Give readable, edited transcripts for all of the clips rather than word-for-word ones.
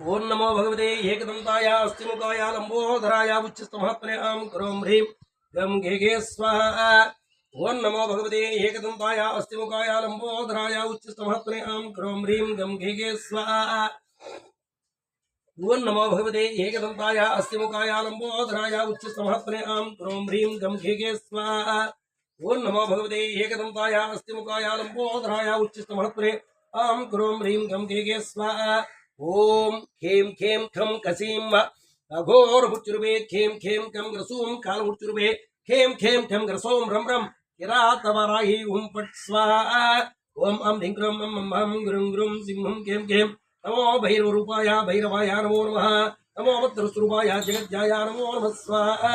ओं नमो भगवते एकदंताय अस्तिमुखाय लंबोदराय उच्चस्तमहत्मन्यां करों ह्रीं गं घे स्वाहा। ओं नमो भगवते एकदंताय अस्तिमुखाय लंबोदराय उच्चस्तमहत्मन्यां करों ह्रीं गं घे स्वाहा। ओं नमो भगवते एकदंताय अस्तिमुखाय लंबोदराय उच्चस्तमहत्मन्यां करों ह्रीं गं घे स्वाहा। ओं नमो भगवते एकदंताय अस्तिमुखाय लंबोदराय उच्चस्तमहत्मन्यां करों ह्रीं गं घे स्वाहा। ओम खेम खेम खम कसीम अघोर मुचुर्वे खेम खेम कम ग्रसूम काल मुचुर्वे खेम खेम खम ग्रसोम रम रम किरात वराही ओम पट स्वाहा। ओम अम धिं क्रम अम हम गुरुं गुरुं सिंहं खेम खेम नमो भैरव रूपाय भैरवाय नमो नमः। नमो भद्रस्वरूपाय जगज्जाय नमो नमः स्वाहा।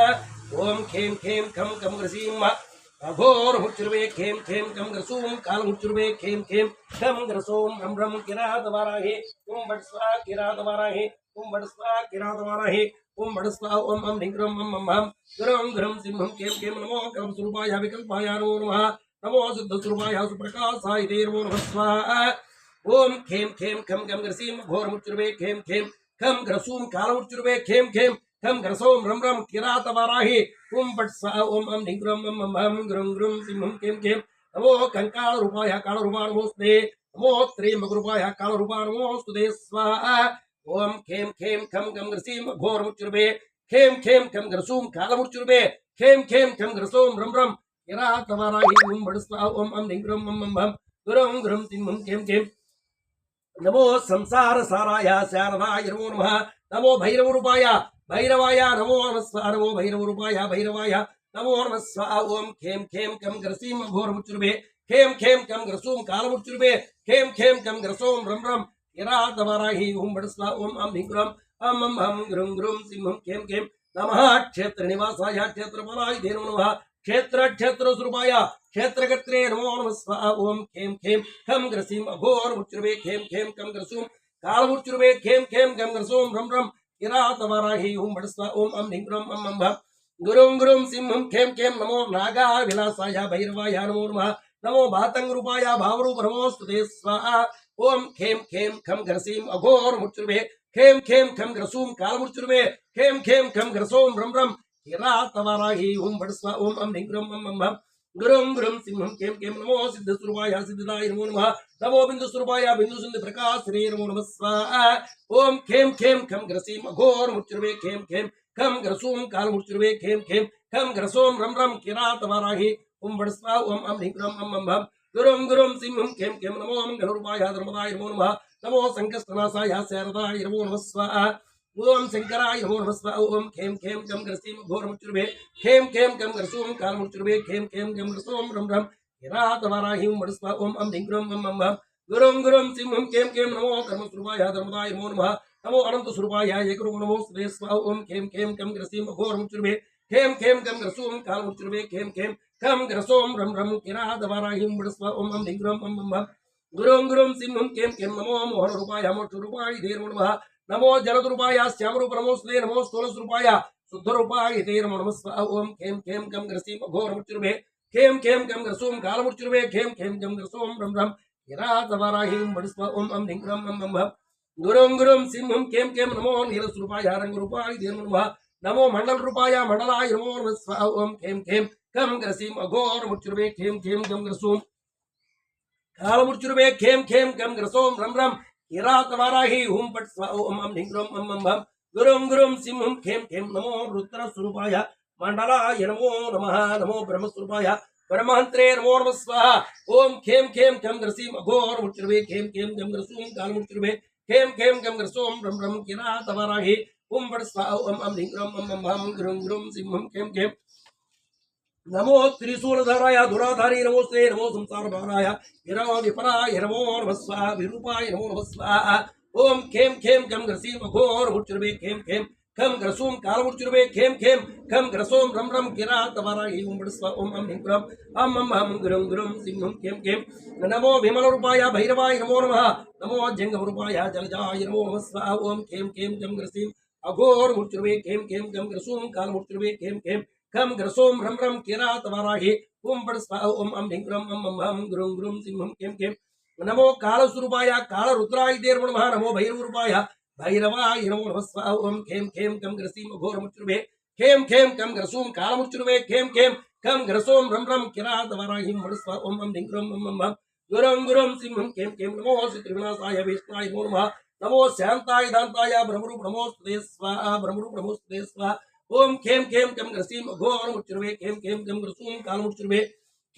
ओम खेम खेम खम कम ग्रसीम अघोर मुचुर्वे खेम खेम कम ग्रसूम काल मुचुर्वे खेम खेम कम ग्रसोम रम रम किरात वराही ओम बट स्वाहा किरात वराही ओम बट स्वाहा किरात वराही ओम बट स्वाहा। ओम अम ह्रीं क्रों अम हम गुरुं गुरुं सिंहं खेम खेम नमो कल्पस्वरूपाय विकल्पाय नमो नमः। नमो सिद्धस्वरूपाय सुप्रकाशाय ते नमो नमः स्वाहा। ओम खेम खेम खम कम ग्रसीम घोर मुचुर्वे खेम खेम खम ग्रसूम काल मुचुर्वे खेम खेम खम ग्रसोम रम रम किरात वराही ओम बट स्वाहा। ओम अम ह्रीं क्रों अम हम गुरुं गुरुं सिंहं खेम खेम नमो कंकाल रूपाय काल रूपाय नमोस्ते नमो त्र्यंबक रूपाय काल रूपाय नमोस्तुते स्वाहा। ओम खेम खेम खम गम ग्रसीम घोर मुचुर्वे खेम खेम खम ग्रसूम काल मुचुर्वे खेम खेम खम ग्रसोम रम रम किरात वराही ओम बट स्वाहा। ओम अम ह्रीं क्रों अम हम गुरुं गुरुं सिंहं खेम खेम नमो संसार साराय शारदाय नमो नमः। नमो भैरव रूपाय भैरवाय नमो नमः स्वाहा। नमो भैरव रूपाय भैरवाय नमो नमः स्वाहा। ओम खेम खेम कम ग्रसीम घोर मुचुर्वे खेम खेम कम ग्रसूम काल मुचुर्वे खेम खेम कम ग्रसोम रम रम किरात वराही ओम बट स्वाहा। ओम अम ह्रीं क्रों अम हम गुरुं गुरुं सिंहं खेम खेम नमः क्षेत्र निवासाय क्षेत्रफलाय ते नमो नमः। क्षेत्र क्षेत्र स्वरूपाय क्षेत्रकर्त्रे नमो नमः स्वाहा। ओम खेम खेम खम ग्रसीम अघोर मुचुर्वे खेम खेम कम ग्रसूम काल मुचुर्वे खेम खेम कम ग्रसोम रम रम किरात वराही ओम बट स्वाहा। ओम अम ह्रीं क्रों अम हम गुरुं गुरुं सिंहं खेम खेम नमो नागा विलासाय भैरवाय नमो नमः। नमो भातंग रूपाय भावरूप नमोस्तुते स्वाहा। ओम खेम खेम खम ग्रसीम अघोर मुचुर्वे खेम खेम खम ग्रसूम काल मुचुर्वे खेम खेम खम ग्रसोम रम रम किरात वराही ओम बट स्वाहा। ओम अम ह्रीं क्रों अम हम गुरुं गुरुं सिंहं खेम खेम नमो सिद्धस्वरूपाय सिद्धिदाय नमो नमः। नमो बिंदुस्वरूपाय बिंदु सिंधु प्रकाश श्री नमो नमः स्वाहा। ओम खेम खेम खम ग्रसीम अघोर मुचुर्वे खेम खेम खम ग्रसूम काल मुचुर्वे खेम खेम खम ग्रसोम रम रम किरात वराही ओम बट स्वाहा। ओम अम ह्रीं क्रों अम हम गुरुं गुरुं सिंहं खेम खेम नमो मंगलरूपाय धर्मदाय नमो नमः। नमो संकस्तनाशाय शारदाय नमो नमः स्वाहा। ओम शंकराय नमो नमः स्वाहा। ओम खेम खेम कम ग्रसीम घोर मुचुर्वे खेम खेम कम ग्रसूम काल मुचुर्वे खेम खेम कम ग्रसोम रम रम किरात वराही ओम बट स्वाहा। ओम अम ह्रीं क्रों अम हम गुरुं गुरुं सिंहं खेम खेम नमो कर्मस्वरूपाय धर्मदाय नमो नमः। नमो अनंत स्वरूपाय एकरूप नमोस्तुते स्वाहा। ओम खेम खेम कम ग्रसीम घोर मुचुर्वे खेम खेम कम ग्रसूम काल मुचुर्वे खेम खेम खम ग्रसोम रम रम किरात वराही ओम बट स्वाहा। ओम अम ह्रीं क्रों अम हम गुरुं गुरुं सिंहं खेम खेम नमो मोहन रूपाय मोक्ष रूपाय ते नमो नमः। नमो जलद रूपाय श्याम रूप नमोस्तुते नमो स्थूल रूपाय शुद्ध रूपाय ते नमो नमः स्वाहा। ओम खेम खेम कम ग्रसीम घोर मुचुर्वे खेम खेम कम ग्रसूम काल मुचुर्वे खेम खेम कम ग्रसोम रम रम किरात वराही ओम बट स्वाहा। ओम अम ह्रीं क्रों अम हम गुरुं गुरुं सिंहं खेम खेम नमो नील स्वरूपाय रंग रूपाय ते नमो नमः। नमो मंडल रूपाय मंडलाय नमो नमः स्वाहा। ओम खेम खेम कम ग्रसीम अघोर मुचुर्वे खेम खेम कम ग्रसूम काल मुचुर्वे खेम खेम कम ग्रसोम रम रम किरात वराही ओम पट स्वाहा। ओम अम ह्रीं क्रों अम हम गुरुं गुरुं सिंहं खेम खेम नमो रुद्र स्वरूपाय मंडलाय नमो नमः। नमो ब्रह्म स्वरूपाय ब्रह्महंत्रे नमो नमः स्वाहा। ओम खेम खेम कम ग्रसीम अघोर मुचुर्वे खेम खेम कम ग्रसूम काल मुचुर्वे खेम खेम कम ग्रसोम रम रम किरात वराही ओम पट स्वाहा। ओम अम ह्रीं क्रों अम हम गुरुं गुरुं सिंहं खेम खेम नमो त्रिशूलधराय दुराधारी नमोस्ते नमो संसार भाराय विराम विपराय नमो नमः स्वाहा। विरूपाय नमो नमः स्वाहा। ओम खेम खेम कम ग्रसीम अघोर मुचुर्वे खेम खेम खम ग्रसूम काल मुचुर्वे खेम खेम खम ग्रसोम रम रम किरात वराही ओम बट स्वाहा। ओम अम ह्रीं क्रों अम हम गुरुं गुरुं सिंहं खेम खेम नमो विमल रूपाय भैरवाय नमो नमः। नमो जंगम रूपाय जलजाय नमो नमः स्वाहा। ओम खेम खेम कम ग्रसीम अघोर मुचुर्वे खेम खेम कम ग्रसूम काल मुचुर्वे खेम खेम खम ग्रसोम रम रम किरात वराही ओम बट स्वाहा। ओम अम ह्रीं क्रों अम हम गुरुं गुरुं सिंहं खेम खेम नमो काल स्वरूपाय काल रुद्राय ते नमो नमः। नमो भैरव रूपाय भैरवाय नमो नमः स्वाहा ओम खेम खेम कम ग्रसीम घोरमुच्युर्वे खेम खेम कम ग्रसूम कालमुच्युर्वे खेम खेम कम ग्रसोम रम रम किरात वराहिं मरुस्वा ओम अम धिंग्रम मम मम गुरं गुरं सिंहं खेम खेम नमो त्रिविनाशाय विष्णाय नमो नमः नमो शांताय दान्ताय ब्रह्मरूप नमोस्तुते स्वाहा ब्रह्मरूप नमोस्तुते स्वाहा ओम खेम खेम कम ग्रसीम घोरमुच्युर्वे खेम खेम कम ग्रसूम कालमुच्युर्वे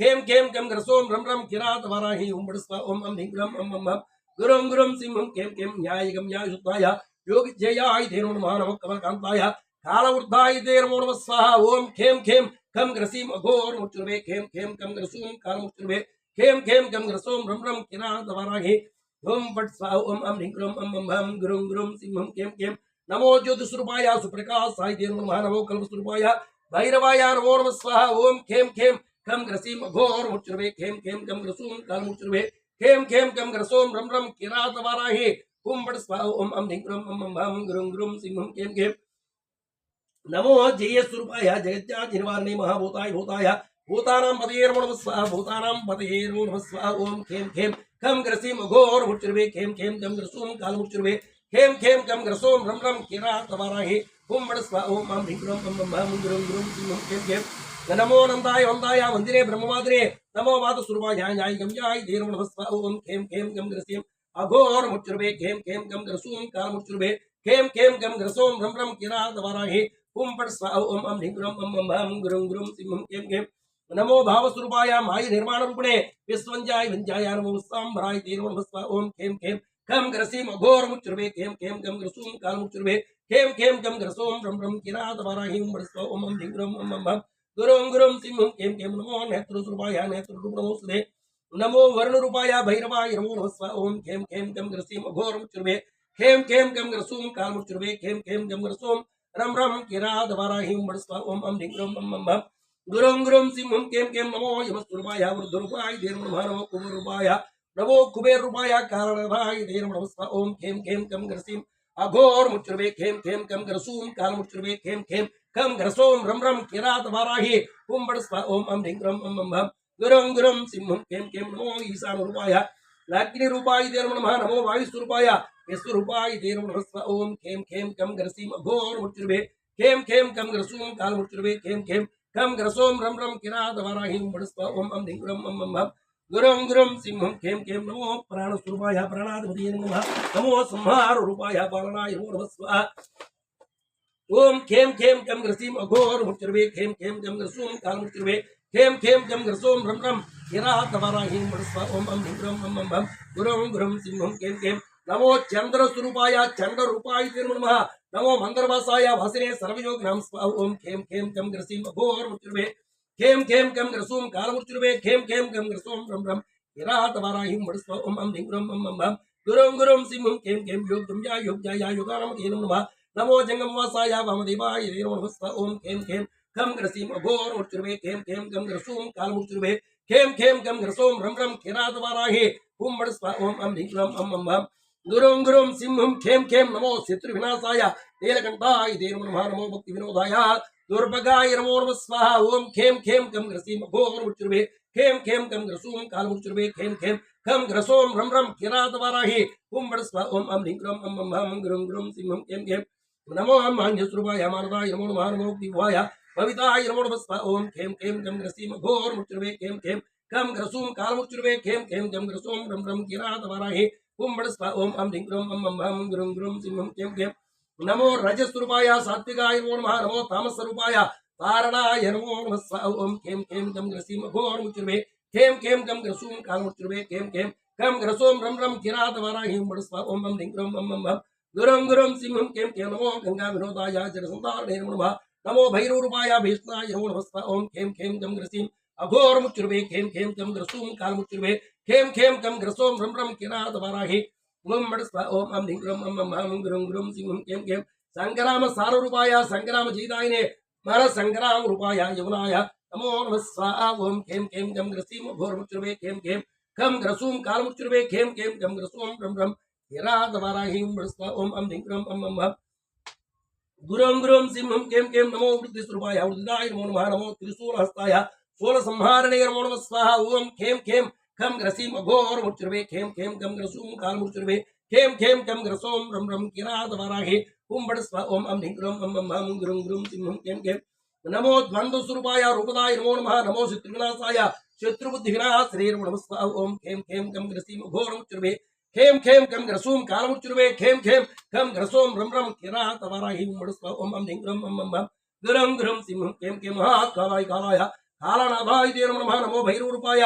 खेम खेम कम ग्रसोम रम रम किरात वराहिं मरुस्वा ओम अम धिंग्रम मम मम गुरुं गुरुं सिंहं खेम खेम न्यायिकं न्यायशुद्धाय योगिजयाय धेनो नमः नमः कमलकान्ताय कालवृद्धाय ते नमो नमः स्वाहा ओम खेम खेम कम ग्रसीम अघोरमुच्युर्वे खेम खेम कम ग्रसूम कालमुच्युर्वे खेम खेम कम ग्रसोम रम रम किरात वराहि ओम फट् स्वाहा ओम अम ह्रीं क्रों अम मम गुरुं गुरुं सिंहं खेम खेम नमो ज्योतिस्वरूपाय सुप्रकाशाय ते नमो नमः नमो कल्पस्वरूपाय भैरवाय नमो नमः स्वाहा ओम खेम खेम कम ग्रसीम अघोरमुच्युर्वे खेम खेम कम ग्रसूम कालमुच्युर्वे खेम खेम कम ग्रसोम रम रम किरात वराहि ओम फट् स्वाहा ओम अम ह्रीं क्रों अम मम गुरुं गुरुं सिंहं खेम खेम नमो जयस्वरूपाय जगत्यादिनिवारणे महाभूताय भूताय भूतानां पतये नमो नमः स्वाहा भूतानां पतये नमो नमः स्वाहा ओम खेम खेम कम ग्रसीम अघोरमुच्युर्वे खेम खेम कम ग्रसूम कालमुच्युर्वे खेम खेम कम ग्रसोम रम रम किरात वराहि ओम फट् स्वाहा ओम अम ह्रीं क्रों अम मम गुरुं गुरुं सिंहं खेम खेम नमो नंदाय वंदाय वंदिरे ब्रह्मवादिने नमो वातस्वरूपाय न्यायगम्याय ते नमो नमः स्वाहा ओम खेम खेम कम ग्रसीम अघोरमुच्युर्वे खेम खेम कम ग्रसूम कालमुच्युर्वे खेम खेम कम ग्रसोम रम रम किरात वराहि ओम फट् स्वाहा ओम अम ह्रीं क्रों अम मम गुरुं गुरुं सिंहं खेम खेम नमो भावस्वरूपाय माय निर्माण रूपिणे विश्वंजाय विंजाय नमो सांबराय ते नमो नमः स्वाहा ओम खेम खेम कम ग्रसीम अघोरमुच्युर्वे खेम खेम कम ग्रसूम कालमुच्युर्वे खेम खेम कम ग्रसोम रम रम किरात वराहि ओम फट् स्वाहा ओम अम ह्रीं क्रों अम मम गुरुं गुरुं सिंहं खेम खेम नमो नेत्रस्वरूपाय नेत्ररूप नमोस्तुते नमो वर्णरूपाय भैरवाय नमो नमः स्वाहा ओम खेम खेम कम ग्रसीम अघोरमुच्युर्वे खेम खेम कम ग्रसूम कालमुच्युर्वे खेम खेम कम ग्रसोम रम रम किरात वराहि ओम फट् स्वाहा ओम अम ह्रीं क्रों अम मम गुरुं गुरुं सिंहं खेम खेम नमो यमस्वरूपाय वृद्धरूपाय ते नमो नमः नमो कुबेररूपाय नमो कुबेररूपाय कारणराय ते नमो नमः स्वाहा ओम खेम खेम कम ग्रसीम अघोरमुच्युर्वे खेम खेम कम ग्रसूम कालमुच्युर्वे खेम खेम कम ग्रसोम रम रम किरात वराहि ओम फट् स्वाहा ओम अम ह्रीं क्रों अम मम गुरुं गुरुं सिंहं खेम खेम नमो ईशानरूपाय अग्निरूपाय ते नमो नमः नमो वायुस्वरूपाय विश्वरूपाय ते नमो नमः स्वाहा ओम खेम खेम कम ग्रसीम अघोरमुच्युर्वे खेम खेम कम ग्रसूम कालमुच्युर्वे खेम खेम कम ग्रसोम रम रम किरात वराहि ओम फट् स्वाहा ओम अम ह्रीं क्रों अम मम गुरुं गुरुं सिंहं खेम खेम नमो प्राणस्वरूपाय प्राणाधिपतये नमो नमः नमो संहाररूपाय पालनाय नमो नमः स्वाहा ओम खेम खेम कम ग्रसीम अघोरमुच्युर्वे खेम खेम कम ग्रसूम कालमुच्युर्वे खेम खेम कम ग्रसोम रम रम किरात वराहि ओम फट् स्वाहा ओम अम ह्रीं क्रों अम मम गुरुं गुरुं सिंहं खेम खेम नमो चंद्रस्वरूपाय चंद्ररूपाय ते नमो नमः नमो मंदरवासाय वासिने सर्वयोगिनां स्वाहा ओम खेम खेम कम ग्रसीम अघोरमुच्युर्वे खेम खेम कम ग्रसूम कालमुच्युर्वे खेम खेम कम ग्रसोम रम रम किरात वराहि ओम फट् स्वाहा ओम अम ह्रीं क्रों अम मम गुरुं गुरुं सिंहं खेम खेम योगगम्याय योगजाय योगानामते नमो नमः नमो जंगमवासाय वामदेवाय ते नमो नमः स्वाहा ओम खेम खेम कम ग्रसीम अघोरमुच्युर्वे खेम खेम कम ग्रसूम कालमुच्युर्वे खेम खेम कम ग्रसोम रम रम किरात वराहि ओम फट् स्वाहा ओम अम ह्रीं क्रों अम मम गुरुं गुरुं सिंहं खेम खेम नमो शत्रुविनाशाय नीलकंठाय ते नमो नमः नमो भक्ति विनोदाय दुर्भगाय नमो नमः स्वाहा ओम खेम खेम कम ग्रसीम अघोरमुच्युर्वे खेम खेम कम ग्रसूम कालमुच्युर्वे खेम खेम कम ग्रसोम रम रम किरात वराहि ओम फट् स्वाहा ओम अम ह्रीं क्रों अम मम गुरुं गुरुं सिंहं खेम खेम नमो मान्यस्वरूपाय मानदाय नमो नमः नमो दिवाय भविताय नमो नमः स्वाहा ओम खेम खेम कम ग्रसीम अघोरमुच्युर्वे खेम खेम कम ग्रसूम कालमुच्युर्वे खेम खेम कम ग्रसोम रम रम किरात वराहि ओम फट् स्वाहा ओम अम ह्रीं क्रों अम मम गुरुं गुरुं सिंहं खेम खेम नमो रजस्वरूपाय सात्विकाय नमो नमः नमो तामसरूपाय तारणाय नमो नमः स्वाहा ओम खेम खेम कम ग्रसीम अघोरमुच्युर्वे खेम खेम कम ग्रसूम कालमुच्युर्वे खेम खेम कम ग्रसोम रम रम किरात वराहि ओम फट् स्वाहा ओम अम ह्रीं क्रों अम मम गुरुं गुरुं सिंहं खेम खेम नमो गंगा विनोदाय जलसंधारणे नमो नमः नमो भैरवरूपाय भीष्णाय नमो नमः स्वाहा ओम खेम खेम कम ग्रसीम अघोरमुच्युर्वे खेम खेम कम ग्रसूम कालमुच्युर्वे खेम खेम कम ग्रसोम रम रम किरात वराहि ओम फट् स्वाहा ओम अम ह्रीं क्रों अम मम गुरुं गुरुं सिंहं खेम खेम संग्राम साररूपाय संग्राम जीदायिने मर संग्राम रूपाय यमुनाय नमो नमः स्वाहा ओम खेम खेम कम ग्रसीम अघोरमुच्युर्वे खेम खेम कम ग्रसूम कालमुच्युर्वे खेम खेम कम ग्रसोम रम रम किरात वराहि ओम फट् स्वाहा ओम अम ह्रीं क्रों अम मम गुरुं गुरुं सिंहं खेम खेम नमो वृद्धिस्वरूपाय वृद्धिदाय नमो नमः नमो त्रिशूलहस्ताय शूलसंहारणे नमो नमः स्वाहा ओम खेम खेम कम ग्रसीम अघोरमुच्युर्वे खेम खेम कम ग्रसूम कालमुच्युर्वे खेम खेम कम ग्रसोम रम रम किरात वराहि ओम बड़ स्व ओम अम ह्रीं ग्रम अम अम हम ग्रुम ग्रुम सिंहम केम केम नमो द्वंद्व स्वरूपाय रूपदाय नमो नमः नमो शत्रुविनाशाय शत्रुबुद्धिविनाश श्रीर्म नमः ओम खेम खेम कम ग्रसीम घोरम चुर्वे खेम खेम कम ग्रसूम कालमुचुर्वे खेम खेम कम ग्रसोम रम रम किरात वराहि ओम बड़ स्व ओम अम ह्रीं ग्रम अम अम हम गुरम गुरम सिंहम केम केम महाकालाय कालाय कालनाभाय ते नमः नमो भैरवरूपाय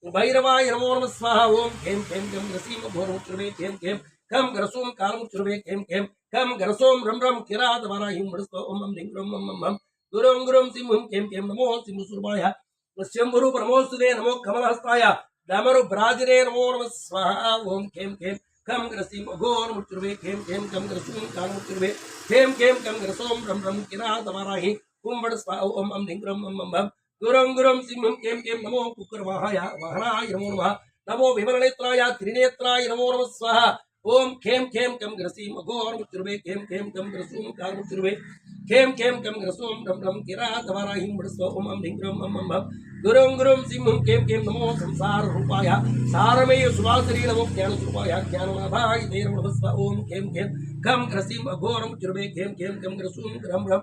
भैरवाय नमो नमः स्वाहा ओम खेम खेम कम ग्रसीम घोरमुचुर्वे खेम खेम कम ग्रसोम कालमुचुर्वे खेम खेम कम ग्रसोम रम रम किरात वराहि ओम बड़ स्व ओम अम ह्रीं ग्रम अम अम हम गुरुं गुरुं सिंहं कें कें नमो सिंहस्वरूपाय शंभुरूप नमोस्तुते नमो कमलहस्ताय डमरु ब्राजने नमो नमः स्वाहा ओम कें कें कम ग्रसीम अघोर मुचुर्वे कें कें कम ग्रसूम काल मुचुर्वे कें कें कम ग्रसोम रम रम किरात वराहि ओम बड़ स्वाहा ओम अम ह्रीं ग्रम अम अम गुरुं गुरुं सिंहं कें कें नमो कुकरवाहाय वाहनाय नमो नमः नमो विमलनेत्राय त्रिनेत्राय नमो नमः स्वाहा ओम खेम खेम कम ग्रसीम अघोर मुचुर्वे कें कें कम ग्रसूम काल मुचुर्वे खेम खेम कम ग्रसोम रम रम किरात वराहि बड़ स्व ओम अम ह्रीं ग्रम अम अम गुरुं गुरुं सिंहं कें कें नमो संसार रूपाय सारमेय सुवासरी नमो ज्ञान स्वरूपाय ज्ञाननाभाय ते नमः स्व ओम खेम खेम कम ग्रसीम अघोर मुचुर्वे खेम खेम कम ग्रसूम रम रम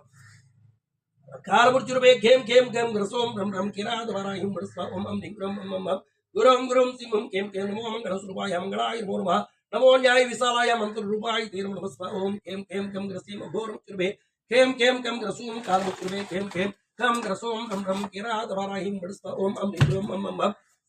काल मुचुर्वे खेम खेम कम ग्रसोम रम रम किरात वराहि बड़ स्व ओम अम ह्रीं ग्रम अम अम गुरुं गुरुं सिंहं कें कें नमो मंगल स्वरूपाय मंगलाय नमो नमः नमो न्याय विशालाय मंत्र रूपाय ते नमः स्व ओम खेम खेम कम ग्रसीम अघोर मुचुर्वे खेम खेम कम ग्रसूम काल मुचुर्वे खेम खेम कम ग्रसोम रम रम किरात वराहि बड़ स्व ओम अम ह्रीं ग्रम अम अम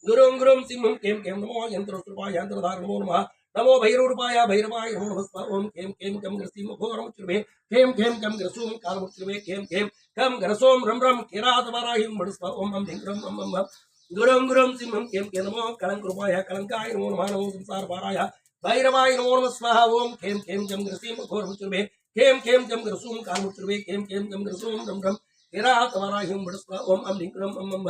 गुरुं गुरुं सिंहं कें कें नमो यंत्र स्वरूपाय यंत्रधार नमो नमः नमो भैरवरूपाय भैरवाय नमो नमः स्व ओम खेम खेम कम ग्रसीम अघोर मुचुर्वे खेम खेम कम ग्रसूम काल मुचुर्वे खेम खेम कम ग्रसोम रम रम किरात वराहि बड़ स्व ओम अम ह्रीं ग्रम अम अम गुरुं गुरुं सिंहं कें कें नमो कलंक रूपाय कलंकाय नमो नमः नमो संसार पाराय भैरवाय नमो नमः स्वाहा ओम खेम खेम कम ग्रसीम अघोर मुचुर्वे खेम खेम कम ग्रसूम काल मुचुर्वे खेम खेम कम ग्रसूम रम रम किरात वराहि बड़ स्व ओम अम ह्रीं ग्रम अम अम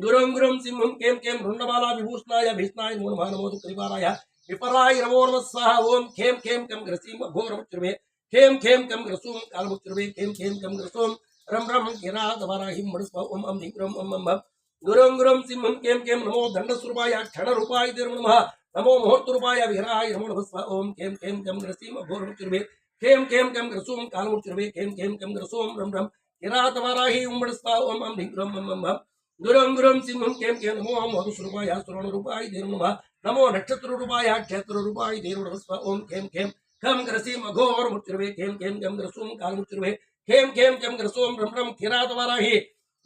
गुरुं गुरुं सिंहं कें कें रुंडमाला विभूषणाय भीषणाय नमो नमः नमो त्रिवाराय विपराय नमो नमः स्वाहा ओम खेम खेम कम ग्रसीम अघोर मुचुर्वे खेम खेम कम ग्रसूम काल मुचुर्वे खेम खेम कम ग्रसूम रम रम किरात वराहि बड़ स्व ओम अम ह्रीं ग्रम अम अम गुरुं गुरुं सिंहं कें कें नमो दंडस्वरूपाय क्षणरूपाय ते नमः नमो मुहूर्तरूपाय विहराय नमो नमः स्व ओम खेम खेम कम ग्रसीम अघोर मुचुर्वे खेम खेम कम ग्रसूम काल मुचुर्वे खेम खेम कम ग्रसूम रम रम किरात वराहि बड़ स्व ओम अम ह्रीं ग्रम अम अम गुरुं गुरुं सिंहं कें कें नमो मधुस्वरूपाय सुवर्णरूपाय ते नमः नमो नक्षत्ररूपाय क्षेत्ररूपाय ते नमः स्व ओम खेम खेम कम ग्रसीम अघोर मुचुर्वे खेम खेम कम ग्रसूम काल मुचुर्वे खेम खेम कम ग्रसूम रम रम किरात वराहि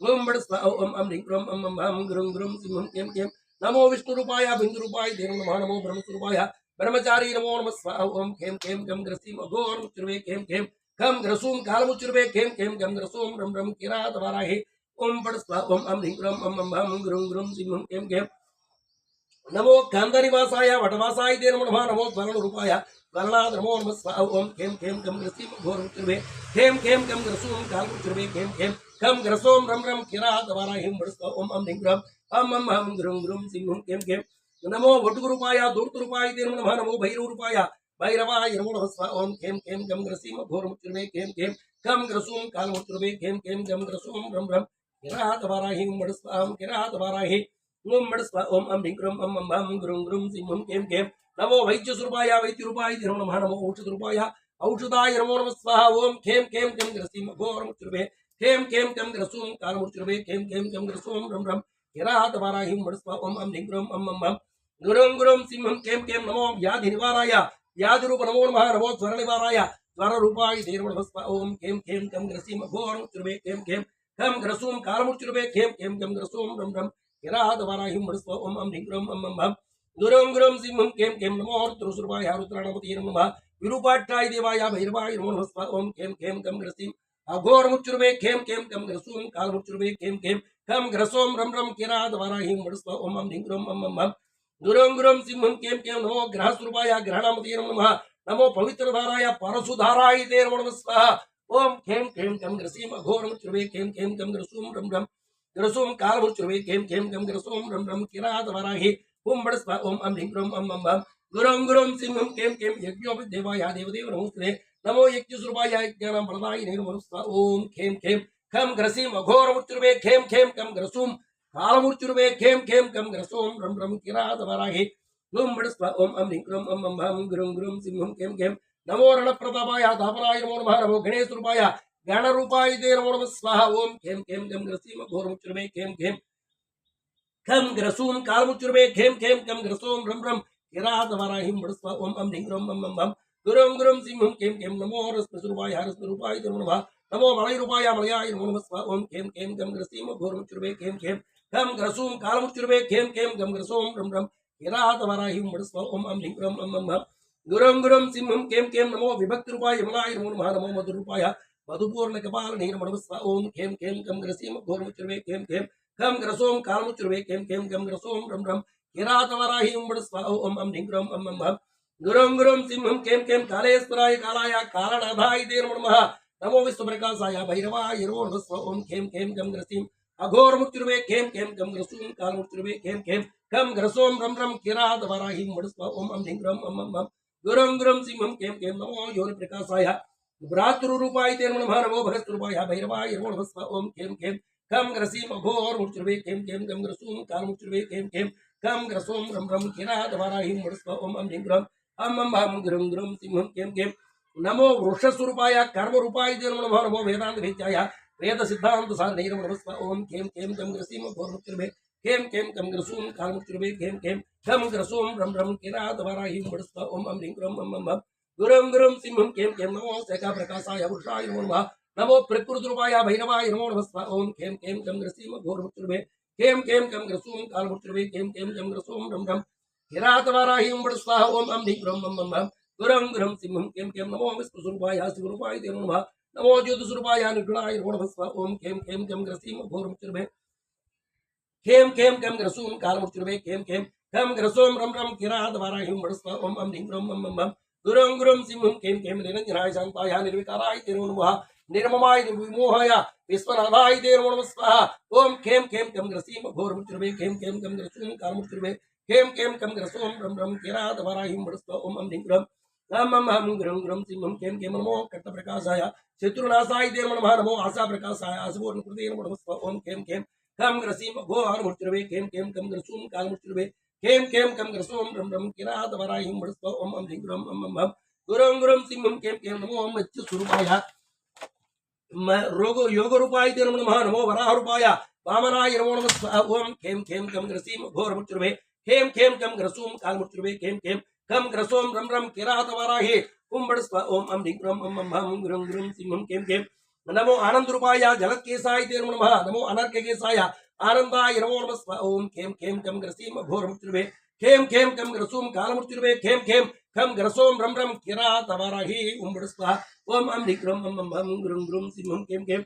ओम बड़ स्व ओम अम ह्रीं ग्रम अम अम गुरुं गुरुं सिंहं कें कें नमो विष्णुरूपाय बिन्दुरूपाय ते नमः नमो ब्रह्मस्वरूपाय ब्रह्मचारी नमो नमः स्व ओम खेम खेम कम ग्रसीम अघोर मुचुर्वे खेम खेम कम ग्रसूम काल मुचुर्वे खेम खेम कम ग्रसूम रम रम किरात वराहि ओम बड़ स्व ओम अम ह्रीं ग्रम अम अम गुरुं गुरुं सिंहं कें कें नमो कांदनिवासाय वटवासाय ते नमो नमः नमो स्वर्णरूपाय स्वर्णाद नमो नमः स्व ओम खेम खेम कम ग्रसीम अघोर मुचुर्वे खेम खेम कम ग्रसूम काल मुचुर्वे खेम खेम कम ग्रसोम रम रम किरात वराहि बड़ स्व ओम अम ह्रीं ग्रम अम अम गुरुं गुरुं सिंहं कें कें नमो वटुरूपाय धूर्तरूपाय ते नमो नमः नमो भैरवरूपाय भैरवाय नमो नमः स्व ओम खेम खेम कम ग्रसीम अघोर मुचुर्वे खेम खेम कम ग्रसूम काल मुचुर्वे खेम खेम कम ग्रसूम रम रम किरात वराहि बड़ स्व ओम किरात वराहि ओम बड़ स्व ओम अम ह्रीं ग्रम अम अम गुरुं गुरुं सिंहं कें कें नमो वैद्यस्वरूपाय वैद्यरूपाय ते नमो नमः नमो औषधरूपाय औषधाय नमो नमः स्वाहा ओम खेम खेम कम ग्रसीम अघोर मुचुर्वे खेम खेम कम ग्रसूम काल मुचुर्वे खेम खेम कम ग्रसूम रम रम किरात वराहि बड़ स्व ओम अम ह्रीं ग्रम अम अम गुरुं गुरुं सिंहं कें कें नमो व्याधि निवाराय व्याधिरूप नमो नमः नमो ज्वर निवाराय ज्वररूपाय ते नमो नमः स्व ओम खेम खेम कम ग्रसीम अघोर मुचुर्वे खेम खेम कम ग्रसूम काल मुचुर्वे खेम खेम कम ग्रसूम रम रम किरात वराहि बड़ स्व ओम अम ह्रीं ग्रम अम अम गुरुं गुरुं सिंहं कें कें नमो रुद्रस्वरूपाय रुद्राणपतये नमो नमः विरूपाक्षाय देवाय भैरवाय नमो नमः स्व ओम खेम खेम कम ग्रसीम अघोर मुचुर्वे खेम खेम कम ग्रसूम काल मुचुर्वे खेम खेम कम ग्रसोम रम रम किरात वराहि बड़ स्व ओम अम ह्रीं ग्रम अम अम गुरुं गुरुं सिंहं कें कें नमो ग्रहस्वरूपाय ग्रहणामतये नमो नमः नमो पवित्रधाराय परशुधाराय ते नमो नमः स्वाहा ओम खेम खेम कम ग्रसीम अघोर मुचुर्वे खेम खेम कम ग्रसूम रम रम ग्रसूम काल मुचुर्वे खेम खेम कम ग्रसूम रम रम किरात वराहि ओम बड़ स्व ओम अम ह्रीं ग्रम अम अम गुरुं गुरुं सिंहं कें कें यज्ञोपदेवाय देवदेव नमोस्तुते नमो यज्ञस्वरूपाय यज्ञानां प्रदायिने नमो स्व ओम खेम खेम कम ग्रसीम अघोर मुचुर्वे खेम खेम कम ग्रसूम काल मुचुर्वे खेम खेम कम ग्रसूम रम रम किरात वराहि ग्लूम बड़ स्वा ओम अम ह्रीं क्रूम अम भम ग्रूम ग्रूम सिंहं केम केम नमो रणप्रतापाय धापनाय नमो नमः नमो गणेश रूपाय गणरूपाय ते नमो नमः स्वाहा ओम केम केम गम ग्रसीम घोरमुच्चुर्मे केम केम खम ग्रसूम कालमुच्चुर्मे खेम खेम कम ग्रसोम रम रम किरात वराहिम बड़स्वा ओम अम ह्रीं क्रूम अम भम गुरुम गुरुम सिंहं केम केम नमो रस्मरूपाय हरस्मरूपाय ते नमो नमः नमो मलय रूपाय मलयाय नमो नमः स्वा ओम केम केम गम ग्रसीम घोरमुच्चुर्मे केम केम कम ग्रसूम कालमुच्चुर्मे केम केम गम ग्रसोम रम रम किरात वराहिम बड़स्वा ओम अम ह्रीं क्रूम अम भम गुरुम गुरुम सिंहं केम केम नमो विभक्ति रूपाय यमलाय नमो नमः नमो मधुर रूपाय मधुपूर्ण कपाल नीर नमो नमः स्वा ओम केम केम कम ग्रसीम घोरमुच्चुर्मे केम केम कम ग्रसोम कालमुच्चुर्वे केम केम गम ग्रसोम रम रम किरातवराहि उम्बड़ स्वा ओम अम ह्रीं क्रूम अम भम गुरुम गुरुम सिंहं केम केम कालेश्वराय कालाय कालनाथाय ते नमो नमः नमो विश्वप्रकाशाय भैरवाय नमो नमः स्वा ओम केम केम गम ग्रसीम अघोरमुच्चुर्वे केम केम गम ग्रसूम कालमुच्चुर्वे केम केम कम ग्रसोम रम रम किरातवराहि उम्बड़ स्वा ओम अम ह्रीं क्रूम अम भम गुरुम गुरुम सिंहं केम केम नमो योनि प्रकाशाय भ्रातृरूपाय ते नमो नमः नमो भगतरूपाय भैरवाय नमो नमः स्वा ओम केम केम कम ग्रसीम अघोर मुच्चुर्वे केम केम गम ग्रसूम काल मुच्चुर्वे केम केम कम ग्रसोम रम रम किरात वराहिं मुड़स्वा ओम अम ह्रीं क्रूम अम भम गुरुम गुरुम सिंहं केम केम नमो वृषस्वरूपाय कर्म रूपाय ते नमो नमः नमो वेदांत भेद्याय वेद सिद्धांत सारणे नमो नमः स्वा ओम केम केम गम ग्रसीम अघोर मुच्चुर्वे केम केम कम ग्रसूम काल मुच्चुर्वे केम केम कम ग्रसोम रम रम किरात वराहिं मुड़स्वा ओम अम ह्रीं क्रूम अम भम गुरुम गुरुम सिंहं केम केम नमो सेका प्रकाशाय पुरुषाय नमो नमः नमो प्रकृति रूपाय भैरवाय नमो नमः स्वा ओम केम केम कम ग्रसीम घोरमुच्चुर्वे केम केम कम ग्रसूम कालमुच्चुर्वे केम केम कम ग्रसूम रम रम किरातवराहि उम्बड़ स्वाहा ओम अम ह्रीं क्रूम अम भम गुरुम गुरुम सिंहं केम केम नमो विष्णुस्वरूपाय शिवरूपाय ते नमो नमः नमो ज्योतिस्वरूपाय निर्गुणाय नमो नमः स्वा ओम केम केम कम ग्रसीम घोरमुच्चुर्वे केम केम कम ग्रसूम कालमुच्चुर्वे केम केम कम ग्रसोम रम रम किरातवराहि उम्बड़ स्वाहा ओम अम ह्रीं क्रूम अम भम गुरुम गुरुम सिंहं केम केम निरंजनाय शांताय निर्विकाराय ते नमो नमः निर्ममाय निर्विमोहाय विश्वनाथाय ते नमो नमः स्वाहा ओम केम केम कम ग्रसीम घोरमुच्चुर्वे केम केम कम ग्रसूम कालमुच्चुर्वे केम केम कम ग्रसोम रम रम किरातवराहिं मुड़स्वा ओम अम ह्रीं क्रूम अम गुरुम गुरुम सिंहं केम केम नमो कट्टप्रकाशाय शत्रुनाशाय ते नमो नमः नमो आशा प्रकाशाय आशुपूर्णकृते नमो नमः स्वा ओम केम केम कम ग्रसीम घोरमुच्चुर्वे केम केम कम ग्रसूम कालमुच्चुर्वे केम केम कम ग्रसोम रम रम किरातवराहिं मुड़स्वा ओम अम ह्रीं क्रूम अम भम गुरुम गुरुम सिंहं केम केम नमो मत्स्यस्वरूपाय रोग योग रूपाय ते नमो नमः नमो वराह रूपाय वामनाय नमो नमः स्वाहा ओम केम केम कम ग्रसीम घोरमुच्चुर्वे केम केम कम ग्रसूम कालमुच्चुर्वे केम केम कम ग्रसोम रम रम किरातवराहि उम्बड़ स्वा ओम अम ह्रीं क्रूम अम भम गुरुम गुरुम सिंहं केम केम नमो आनंद रूपाय जलकेशाय ते नमो नमः नमो अनर्ककेशाय आनंदाय नमो नमः स्वा ओम केम केम कम ग्रसीम घोरमुच्चुर्वे केम केम कम ग्रसूम कालमुच्चुर्वे केम केम कम ग्रसोम रम रम किरातवराहि उम्बड़ स्वा ओम अम ह्रीं क्रूम अम भम गुरुम गुरुम सिंहं केम केम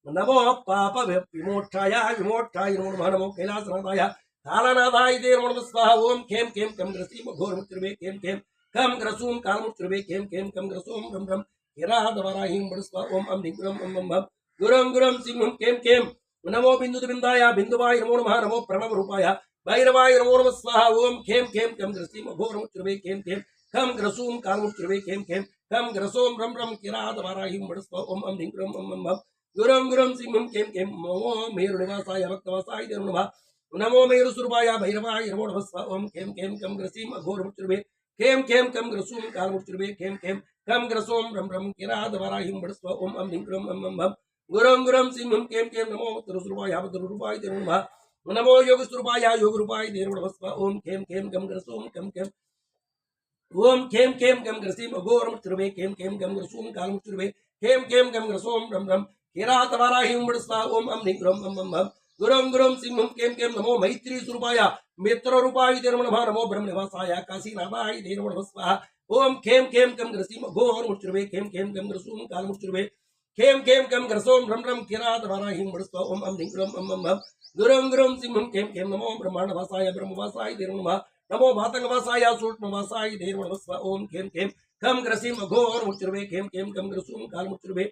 नमो पाप विमोक्षाय विमोक्षाय नमो नमः नमो कैलासनाथाय कालनाथाय ते नमो नमः स्वाहा ओम केम केम कम ग्रसीम घोरमुच्चुर्वे केम केम कम ग्रसूम कालमुच्चुर्वे केम केम कम ग्रसोम रम रम किरातवराहि उम्बड़ स्वा ओम अम ह्रीं क्रूम अम भम गुरुम गुरुम सिंहं केम केम नमो बिंदु बिंदाय बिंदुवाय नमो नमः नमो प्रणव रूपाय भैरवाय नमो नमः स्वाहा ओम केम केम कम ग्रसीम घोरमुच्चुर्वे केम केम कम ग्रसूम कालमुच्चुर्वे केम केम कम ग्रसोम रम रम किरातवराहि उम्बड़ स्वा ओम अम ह्रीं क्रूम अम भम गुरुम गुरुम सिंहं केम केम नमो मेरुनिवासाय भक्तवासाय ते नमो नमः नमो मेरुस्वरूपाय भैरवाय नमो नमः स्वा ओम केम केम कम ग्रसीम घोरमुच्चुर्वे केम केम कम ग्रसूम कालमुच्चुर्वे केम केम कम ग्रसोम रम रम किरातवराहि उम्बड़ स्वा ओम अम ह्रीं क्रूम अम भम गुरुम गुरुम सिंहं केम केम नमो भद्रस्वरूपाय भद्ररूपाय ते नमो नमः नमो योगस्वरूपाय योगरूपाय ते नमो नमः स्वा ओम केम केम कम ग्रसूम कम केम ओम केम केम कम ग्रसीम अघोरमुच्चुर्वे केम केम कम ग्रसूम कालमुच्चुर्वे केम केम कम ग्रसोम रम रम किरातवराहि उम्बड़ स्वा ओम अम ह्रीं क्रूम अम भम गुरुम गुरुम सिंहं केम केम नमो मैत्री स्वरूपाय मित्र रूपाय ते नमो नमः नमो ब्रह्मनिवासाय काशीनाथाय ते नमो नमः स्वाहा ओम केम केम कम ग्रसीम अघोरमुच्चुर्वे केम केम कम ग्रसूम कालमुच्चुर्वे केम केम कम ग्रसोम रम रम किरातवराहि उम्बड़ स्वा ओम अम ह्रीं क्रूम अम भम गुरुम गुरुम सिंहं केम केम नमो ब्रह्मांडवासाय ब्रह्मवासाय ते नमो नमः नमो मातंगवासाय सूक्ष्मवासाय ते नमो नमः स्वा ओम केम केम कम ग्रसीम अघोरमुच्चुर्वे केम केम कम ग्रसूम कालमुच्चुर्वे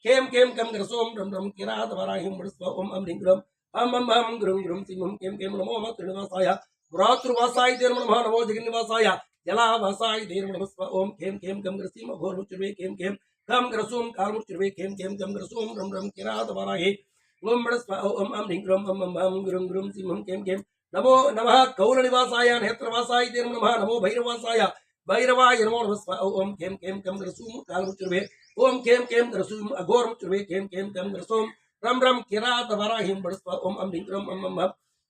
केम केम कम ग्रसोम रम रम किरातवराहि उम्बड़ स्वा ओम अम ह्रीं क्रूम अम भम गुरुम गुरुम सिंहं केम केम नमो मातृनिवासाय भ्रातृवासाय ते नमो नमः नमो जगन्निवासाय जलावासाय ते नमो नमः स्वा ओम केम केम कम ग्रसीम अघोरमुच्चुर्वे केम केम कम ग्रसूम कालमुच्चुर्वे केम केम कम ग्रसूम रम रम किरातवराहि उम्बड़ स्वा ओम अम ह्रीं क्रूम अम भम गुरुम गुरुम सिंहं केम केम नमो नमः कौलनिवासाय नेत्रवासाय ते नमः नमो भैरवासाय भैरवाय नमो नमः स्वाहा ओम केम केम कम ग्रसूम कालमुचुर्वे ओम केम केम ग्रसूम अघोरमुचुर्वे केम केम कम ग्रसूम रम रम किरात वराहिम बड़स्वा ओम अम लिंग्रम अम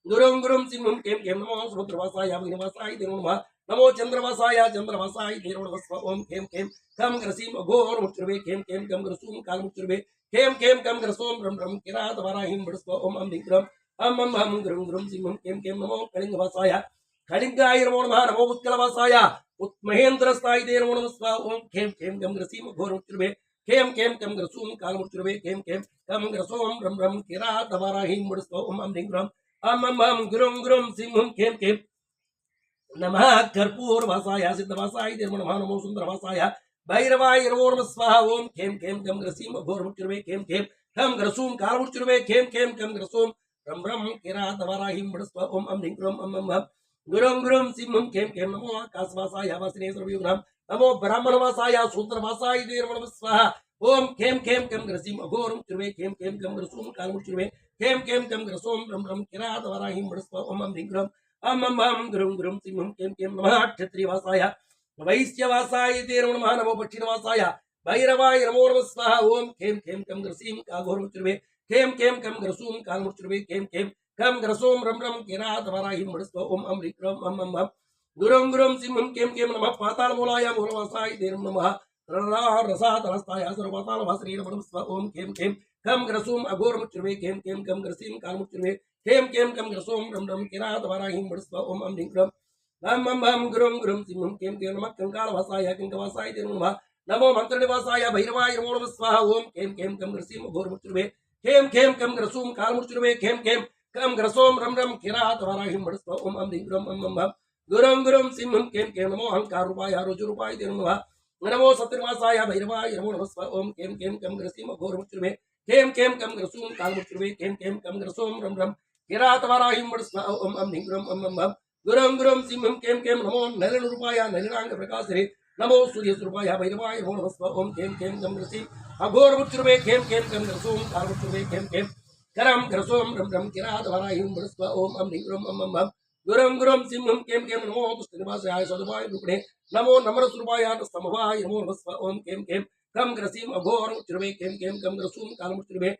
गुरुम गुरुम सिंहम केम केम नमो समुद्रवासाय अग्निवासाय ते नमः नमो चंद्रवासाय चंद्रवासाय ते नमः ओम केम केम कम ग्रसीम अघोरमुचुर्वे केम केम कम ग्रसूम कालमुचुर्वे केम केम कम ग्रसूम रम रम किरात वराहिम बड़स्वा ओम अम लिंग्रम अम ग्रुम ग्रुम सिंहम केम केम नमो कलिंगवासाय कलिंगाय नमो नमः नमो उत्कलवासाय महेंद्रस्ताय ते नमो नमः स्वाहा ओम खेम खेम गम ग्रसीम घोरमुचुर्वे खेम खेम कम ग्रसूम कालमुचुर्वे खेम खेम कम ग्रसोम रम रम किरात वराहिम बड़स्वा ओम अम लिंग्रम अम गुरुम गुरुम सिंहम खेम खेम नमः कर्पूरवासाय सिद्धवासाय ते नमो नमो सुंदरवासाय भैरवाय नमो नमः स्वाहा ओम खेम खेम कम ग्रसीम घोरमुचुर्वे खेम खेम कम ग्रसूम कालमुचुर्वे खेम खेम कम ग्रसूम रम रम किरात वराहिम बड़स्वा ओम अम लिंग्रम अम गुरुम गुरुम सिंहम खेम खेम नमो आकाशवासाय वासने सर्वयुग्रम नमो ब्राह्मणवासाय शूद्रवासाय ते नमो नमः स्वाहा ओम खेम खेम कम ग्रसीम अघोरम चुर्वे खेम खेम कम ग्रसूम कालमुचुर्वे खेम खेम कम ग्रसोम रम रम किरात वराहिम बड़स्वा ओम अम लिंग्रम अम गुरुम गुरुम सिंहम खेम खेम नमः क्षत्रियवासाय वैश्यवासाय ते नमो नमः नमो पक्षिणवासाय भैरवाय नमो नमः स्वाहा ओम खेम खेम कम ग्रसीम काघोरमुचुर्वे खेम खेम कम ग्रसूम कालमुचुर्वे खेम खेम कम ग्रसोम रम रम किरात वराहिम बड़स्वा ओम अम लिंग्रम अम गुरुम गुरुम सिंहम केम केम नमः पाताल मूलाय मूलवासाय ते नमः रसातलस्ताय सर्वपाताल भास्रे नमः स्वाहा ओम केम केम कम ग्रसूम अघोरमुचुर्वे केम केम कम ग्रसीम कालमुचुर्वे केम केम कम ग्रसोम रम रम किरात वराहिम बड़स्वा ओम अम लिंग्रम अम गुरुम गुरुम सिंहम केम केम नमः कंकालवासाय कंकवासाय ते नमः नमो मंत्रनिवासाय भैरवाय नमो नमः स्वाहा ओम केम केम कम ग्रसीम अघोरमुचुर्वे केम केम कम ग्रसूम कालमुचुर्वे केम केम कम ग्रसोम रम रम किरात वराहिम बड़स्वा ओम अम लिंग्रम अम गुरुम गुरुम सिंहम केम केम नमो अहंकार रूपाय रुजुरूपाय ते नमः नमो सत्यवासाय भैरवाय नमो नमः स्वाहा ओम केम केम कम ग्रसीम घोरमुचुर्वे केम केम कम ग्रसूम कालमुचुर्वे केम केम कम ग्रसोम रम रम किरात वराहिम बड़स्वा ओम अम लिंग्रम अम गुरुम गुरुम सिंहम केम केम नमो नलिन रूपाय नलिनांग प्रकाशरे नमो सूर्य स्वरूपाय भैरवाय नमो नमः स्वाहा ओम केम केम कम ग्रसीम अघोरमुचुर्वे केम केम कम ग्रसूम कालमुचुर्वे केम केम करम ग्रसोम रम रम किरात वराहिम बड़स्वा ओम अम लिंग्रम अम गुरुम गुरुम सिंहम केम केम नमो दुष्टनिवासाय सदवाय रूपणे नमो नमरस्वरूपाय समवाय नमो नमः स्वाहा ओम केम केम कम ग्रसीम अघोरमुचुर्वे केम केम कम ग्रसूम कालमुचुर्वे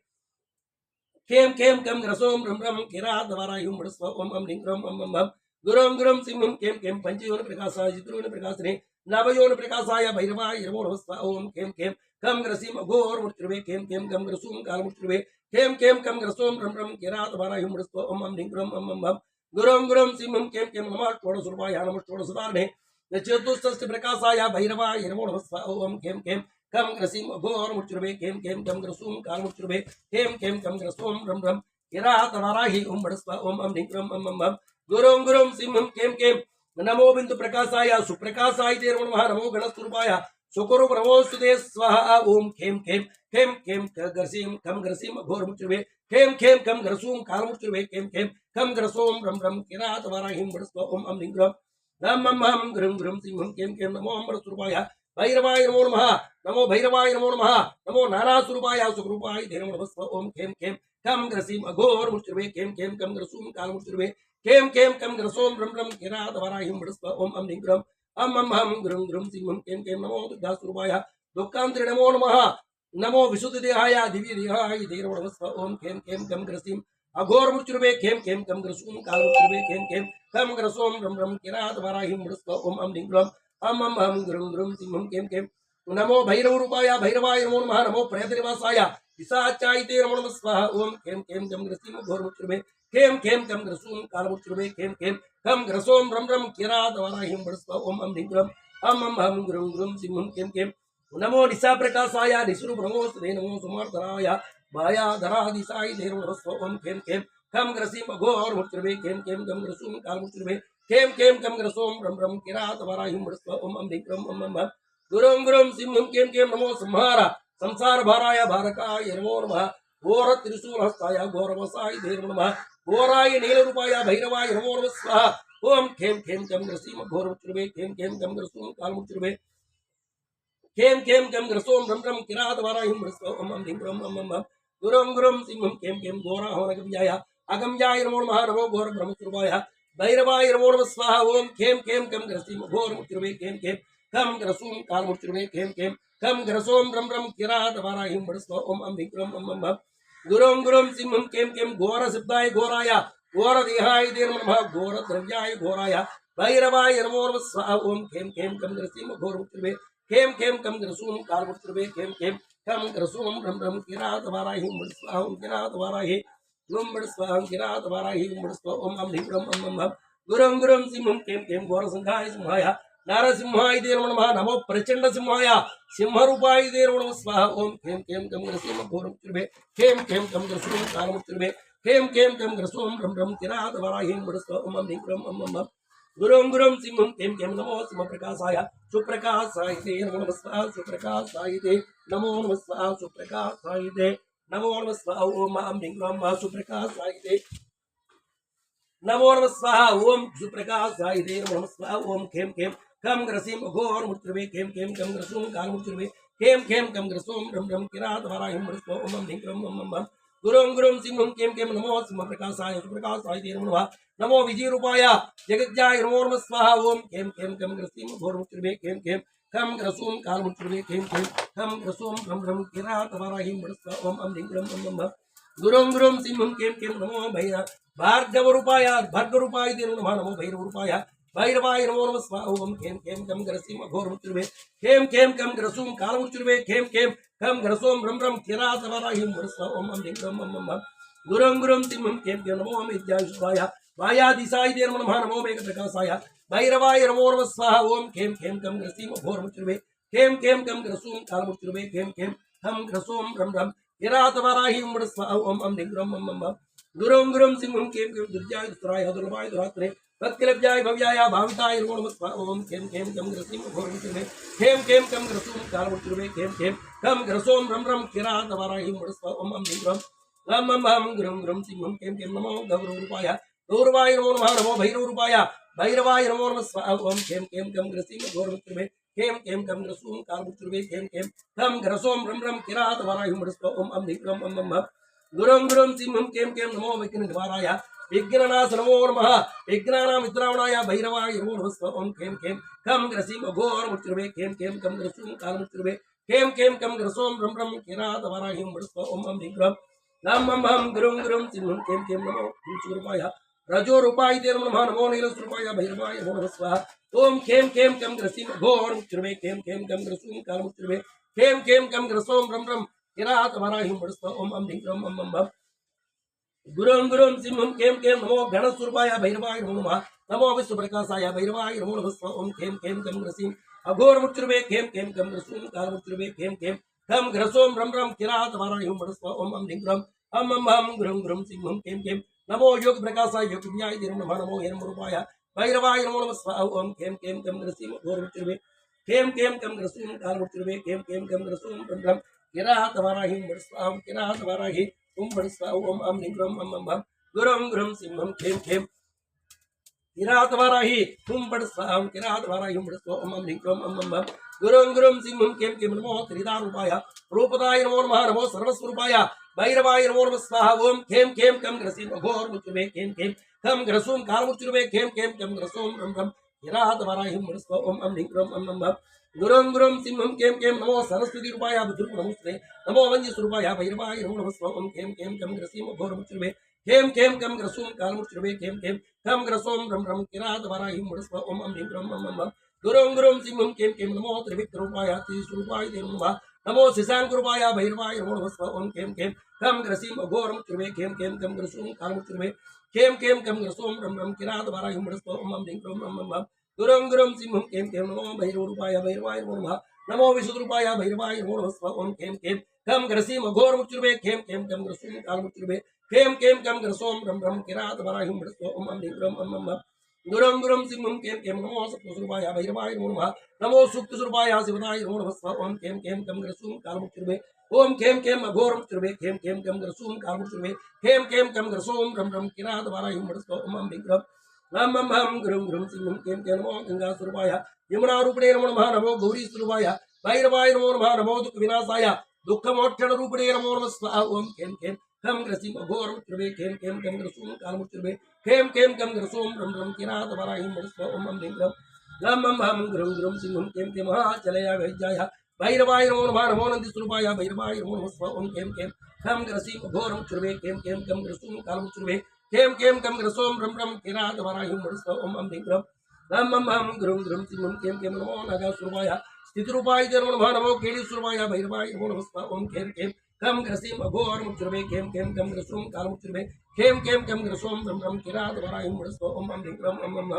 केम केम कम ग्रसोम रम रम किरात वराहिम बड़स्वा ओम अम लिंग्रम अम गुरुम गुरुम सिंहम केम केम पंचयोन प्रकाशाय चित्रोन प्रकाशने नवयोन प्रकाशाय भैरवाय नमो नमः स्वाहा ओम केम केम कम ग्रसीम अघोरमुचुर्वे केम केम कम ग्रसूम कालमुचुर्वे केम केम कम ग्रसोम रम रम किरात वराहिम बड़स्वा ओम अम लिंग्रम अम गुरुम गुरुम सिंहम केम केम नमः षोडशरूपाय नमः षोडशधारणे चतुष्षष्टि प्रकाशाय भैरवाय नमो नमः स्वाहा ओम केम केम कम ग्रसीम अघोरमुचुर्वे केम केम कम ग्रसूम कालमुचुर्वे केम केम कम ग्रसोम रम रम किरात वराहिम बड़स्वा ओम अम लिंग्रम अम गुरुम गुरुम सिंहम केम केम नमो बिंदु प्रकाशाय सुप्रकाशाय ते नमो नमः नमो गणस्वरूपाय सुकुरुप नमोस्तुते स्वाहा ओम खेम खेम खेम खेम ग्रसीम कम ग्रसीम अघोरमुचुर्वे खेम खेम कम ग्रसूम कालमुचुर्वे खेम खेम कम ग्रसोम रम रम किरात वराहिम बड़स्वा ओम अम लिंग्रम अम गुरुम गुरुम सिंहम केम केम नमो अमृतस्वरूपाय भैरवाय नमो नमः नमो भैरवाय नमो नमः नमो नानास्वरूपाय सुखरूपाय ते नमो नमः ओम खेम खेम कम ग्रसीम अघोरमुचुर्वे खेम खेम कम ग्रसूम कालमुचुर्वे केम केम कम ग्रसोम रम रम किरात वराहिम बड़स्वा ओम अम लिंग्रम अम गुरुम गुरुम सिंहम केम केम नमो दुर्गास्वरूपाय दुःखान्तरे नमो नमः नमो विशुद्धदेहाय दिव्यदेहाय ते नमो नमः ओम केम केम कम ग्रसीम अघोरमुचुर्वे केम केम कम ग्रसूम कालमुचुर्वे केम केम कम ग्रसोम रम रम किरात वराहिम बड़स्वा ओम अम लिंग्रम अम गुरुम गुरुम सिंहम केम केम नमो भैरवरूपाय भैरवाय नमो नमः नमो प्रेतनिवासाय पिशाचाय ते नमो नमः स्वाहा ओम केम केम कम ग्रसीम अघोरमुचुर्वे केम केम कम ग्रसूम कालमुचुर्वे केम केम कम ग्रसोम रम रम किरात वराहिम बड़स्वा ओम अम लिंग्रम अम गुरुम गुरुम सिंहम केम केम नमो निशा प्रकाशाय निशुरूप नमोस्तुते नमो सुमर्धनाय मायाधरादिशाय ते नमो नमः ओम केम केम कम ग्रसीम अघोरमुचुर्वे केम केम कम ग्रसूम कालमुचुर्वे केम केम कम ग्रसोम रम रम किरात वराहिम बड़स्वा ओम अम लिंग्रम अम गुरुम गुरुम सिंहम केम केम नमो संहार संसार भाराय भारकाय नमो नमः घोर त्रिशूलहस्ताय घोरवसाय ते नमो नमः घोराय नीलरूपाय भैरवाय नमो नमः स्वाहा ओम खेम खेम कम ग्रसीम घोरमुचुर्वे खेम खेम कम ग्रसूम कालमुचुर्वे खेम खेम कम ग्रसोम रम रम किरात वराहिम बड़स्वा ओम अम लिंग्रम अम गुरुम गुरुम सिंहम केम केम घोराहवनगव्याय अगम्याय नमो नमः नमो घोर ब्रह्मस्वरूपाय भैरवाय नमो नमः स्वाहा ओम खेम खेम कम ग्रसीम घोर मुच्युर्वे खेम खेम कम ग्रसूम काल मुच्युर्वे खेम खेम कम ग्रसोम ब्रह्म ब्रह्म किरात वाराहिं बड़स्व ओम अं विक्रम अं भव गुरुं गुरुं सिंहं केम केम घोर सिद्धाय घोराय घोर देहाय देव नमः घोर द्रव्याय घोराय भैरवाय नमो नमः स्वाहा ओम खेम खेम कम ग्रसीम घोर मुच्युर्वे खेम खेम कम ग्रसूम काल मुच्युर्वे खेम खेम कम ग्रसूम ब्रह्म ब्रह्म किरात वाराहिं बड़स्व ओम किरात वाराहि ओम बड़स्व किरात वाराहि ओम बड़स्व ओम अं विक्रम अं भव गुरुं गुरुं सिंहं केम केम घोर संघाय सिंहाय नारसिंहाय देव नमः नमो प्रचंड सिंहाय सिंहरूपाय देव नमः स्वाहा ओम खेम खेम कम ग्रसीम घोर मुच्युर्वे खेम खेम कम ग्रसूम काल मुच्युर्वे खेम खेम कम ग्रसूम ब्रह्म ब्रह्म किरात वाराहिं बड़स्व ओम अं विक्रम अं भव गुरुं गुरुं सिंहं केम केम नमो सिंह प्रकाशाय सुप्रकाशाय ते नमो नमः स्वाहा सुप्रकाशाय ते नमो नमः स्वाहा सुप्रकाशाय ते नमो नमः स्वाहा ओम अं विक्रम सुप्रकाशाय ते नमो नमः स्वाहा ओम सुप्रकाशाय ते नमो नमः स्वाहा ओम खेम खेम कम ग्रसीम घोर मुच्युर्वे खेम खेम कम ग्रसूम काल मुच्युर्वे खेम खेम कम ग्रसूम ब्रह्म ब्रह्म किरात वाराहिं बड़स्व ओम अं विक्रम अं भव गुरुं गुरुं सिंहं केम केम नमो सिंह प्रकाशाय सुप्रकाशाय ते नमो नमः नमो विजय रूपाय जगज्जाय नमो नमः स्वाहा ओम खेम खेम कम ग्रसीम घोर मुच्युर्वे खेम खेम कम ग्रसूम काल मुच्युर्वे खेम खेम कम ग्रसूम ब्रह्म ब्रह्म किरात वाराहिं बड़स्व ओम अं विक्रम अं भव गुरुं गुरुं सिंहं केम केम नमो भैरव भार्गव रूपाय भर्ग रूपाय ते नमो नमो भैरव रूपाय भैरवाय नमो नमः स्वाहा ओम खेम खेम कम ग्रसीम घोर मुच्युर्वे खेम खेम कम ग्रसूम काल मुच्युर्वे खेम खेम कम ग्रसोम ब्रह्म ब्रह्म किरात वाराहिं बड़स्व ओम अं विक्रम अं भव गुरुं गुरुं सिंहं केम केम नमो विद्यायुष्वाय वायादिशाय ते नमो नमो मेघ प्रकाशाय भैरवाय नमो नमः स्वाहा ओम खेम खेम कम ग्रसीम घोर मुच्युर्वे खेम खेम कम ग्रसूम काल मुच्युर्वे खेम खेम कम ग्रसोम ब्रह्म ब्रह्म किरात वाराहिं बड़स्व ओम अं विक्रम अं भव गुरुं गुरुं सिंहं केम केम दुर्जय दुराय दुर्लभाय दुरात्रे तत्कलब्जाय भव्याय भाविताय नमो नमः स्वाहा ओम खेम खेम कम ग्रसीम घोर मुच्युर्वे खेम खेम कम ग्रसूम काल मुच्युर्वे खेम खेम कम ग्रसोम ब्रह्म ब्रह्म किरात वाराहिं बड़स्व ओम अं विक्रम अं भव गुरुं गुरुं सिंहं केम केम नमो गौरव रूपाय गौरवाय नमो नमः नमो भैरव रूपाय भैरवाय नमो नमः स्वाहा ओम खेम खेम कम ग्रसीम घोर मुच्युर्वे खेम खेम कम ग्रसूम काल मुच्युर्वे खेम खेम कम ग्रसोम ब्रह्म ब्रह्म किरात वाराहिं बड़स्व ओम अं विक्रम अं भव गुरुं गुरुं सिंहं केम केम नमो विघ्न निवाराय विघ्ननाश नमो नमः विघ्नानां वित्रावणाय भैरवाय नमो नमः स्वाहा ओम खेम खेम कम ग्रसीम घोर मुच्युर्वे खेम खेम कम ग्रसूम काल मुच्युर्वे खेम खेम कम ग्रसोम ब्रह्म ब्रह्म किरात वाराहिं बड़स्व ओम अं विक्रम अं भव गुरुं गुरुं सिंहं केम केम नमो रूपाय रजो रूपाय ते नमो नमः नमो नीलस्वरूपाय भैरवाय नमो नमः स्वाहा ओम खेम खेम कम ग्रसीम घोर मुच्युर्वे खेम खेम कम ग्रसूम काल मुच्युर्वे खेम खेम कम ग्रसोम ब्रह्म ब्रह्म किरात वाराहिं बड़स्व ओम अं विक्रम अं भव गुरुं गुरुं सिंहं केम केम नमो गणस्वरूपाय भैरवाय नमो नमः नमो विश्वप्रकाशाय भैरवाय नमो नमः स्वाहा ओम खेम खेम कम ग्रसीम अघोर मुच्युर्वे खेम खेम कम ग्रसूम काल मुच्युर्वे खेम खेम कम ग्रसोम ब्रह्म ब्रह्म किरात वाराहिं बड़स्व ओम अं विक्रम अं भव गुरुं गुरुं सिंहं केम केम नमो योग प्रकाशाय योग विज्ञाय ते नमो नमो हेम रूपाय भैरवाय नमो नमः स्वाहा ओम खेम खेम कम ग्रसीम घोर मुच्युर्वे खेम खेम कम ग्रसूम काल मुच्युर्वे खेम खेम कम ग्रसूम ब्रह्म ब्रह्म किरात वाराहिं बड़स्व ओम किरात वाराहि ओम बड़स्व ओम अं विक्रम अं भव गुरुं गुरुं सिंहं खेम खेम किरात वाराहि ओम बड़स्व ओम किरात वाराहि ओम बड़स्व ओम अं विक्रम अं भव गुरुं गुरुं सिंहं केम केम नमो त्रिदा रूपाय रूपदाय नमो नमः नमो सर्वस्वरूपाय भैरवाय नमो नमः स्वाहा ओम खेम खेम कम ग्रसीम घोर मुच्युर्वे खेम खेम कम ग्रसूम काल मुच्युर्वे खेम खेम कम ग्रसोम ब्रह्म ब्रह्म किरात वाराहिं बड़स्व ओम अं विक्रम अं भव गुरुं गुरुं सिंहं केम केम नमो सरस्वती रूपाय बुद्धरूप नमोस्ते नमो वंद्य स्वरूपाय भैरवाय नमो नमः स्वाहा ओम खेम खेम कम ग्रसीम घोर मुच्युर्वे खेम खेम कम ग्रसूम काल मुच्युर्वे खेम खेम कम ग्रसोम ब्रह्म ब्रह्म किरात वाराहिं बड़स्व ओम अं विक्रम अं भव गुरुं गुरुं सिंहं केम केम नमो त्रिविक्रम रूपाय त्रिस्वरूपाय ते नमः नमो शशांक रूपाय भैरवाय नमो नमः स्वाहा ओम खेम खेम कम ग्रसीम घोर मुच्युर्वे खेम खेम कम ग्रसूम काल मुच्युर्वे खेम खेम कम ग्रसोम ब्रह्म ब्रह्म किरात वाराहिं बड़स्व ओम अं विक्रम अं भव गुरुं गुरुं सिंहं केम केम नमो भैरव रूपाय भैरवाय नमो नमः नमो विशुद्ध रूपाय भैरवाय नमो नमः स्वाहा ओम खेम खेम कम ग्रसीम घोर मुच्युर्वे खेम खेम कम ग्रसूम काल मुच्युर्वे खेम खेम कम ग्रसोम ब्रह्म ब्रह्म किरात वाराहिं बड़स्व ओम अं विक्रम अं भव गुरुं गुरुं सिंहं केम केम नमो सप्तस्वरूपाय भैरवाय नमो नमः नमो सुक्तस्वरूपाय शिवनाय नमो नमः स्वाहा ओम खेम खेम कम ग्रसूम काल मुच्युर्वे ओम खेम खेम अघोर मुच्युर्वे खेम खेम कम ग्रसूम काल मुच्युर्वे खेम खेम कम ग्रसोम ब्रह्म ब्रह्म किरात वाराहिं बड़स्व ओम अं विक्रम अं भव गुरुं गुरुं सिंहं केम केम नमो गंगा स्वरूपाय यमुना रूपिणे नमो नमः नमो गौरी स्वरूपाय भैरवाय नमो नमः नमो दुःख विनाशाय दुःख मोक्षण रूपिणे नमो नमः स्वाहा ओम खेम खेम खम ग्रसीम अघोरमुच्यवे खेम खेम कम ग्रसूम कालमुच्यवे खेम खेम कम ग्रसूम रम रम किरात वराहिं वरस्व ओम अम ह्रीं ग्रम गम हम हम ग्रम ग्रम सिंहम खेम खेम महाचलया वैज्याय भैरवाय नमो नमः नमो नंदीस्वरूपाय भैरवाय नमो नमः ओम खेम खेम खम ग्रसीम अघोरमुच्यवे खेम खेम कम ग्रसूम कालमुच्यवे खेम खेम कम ग्रसोम रम रम किरात वराहिं वरस्व ओम अम ह्रीं ग्रम गम हम हम ग्रम ग्रम सिंहम खेम खेम नमो नागास्वरूपाय स्थितिरूपाय नमो नमः नमो केलीस्वरूपाय भैरवाय नमो नमः ओम खेम खेम कम ग्रसीम अघोरमुच्यवे खेम खेम कम ग्रसूम कालमुच्यवे खेम खेम कम ग्रसोम रम रम किरात वराहिं वरस्व ओम अम ह्रीं ग्रम अम अम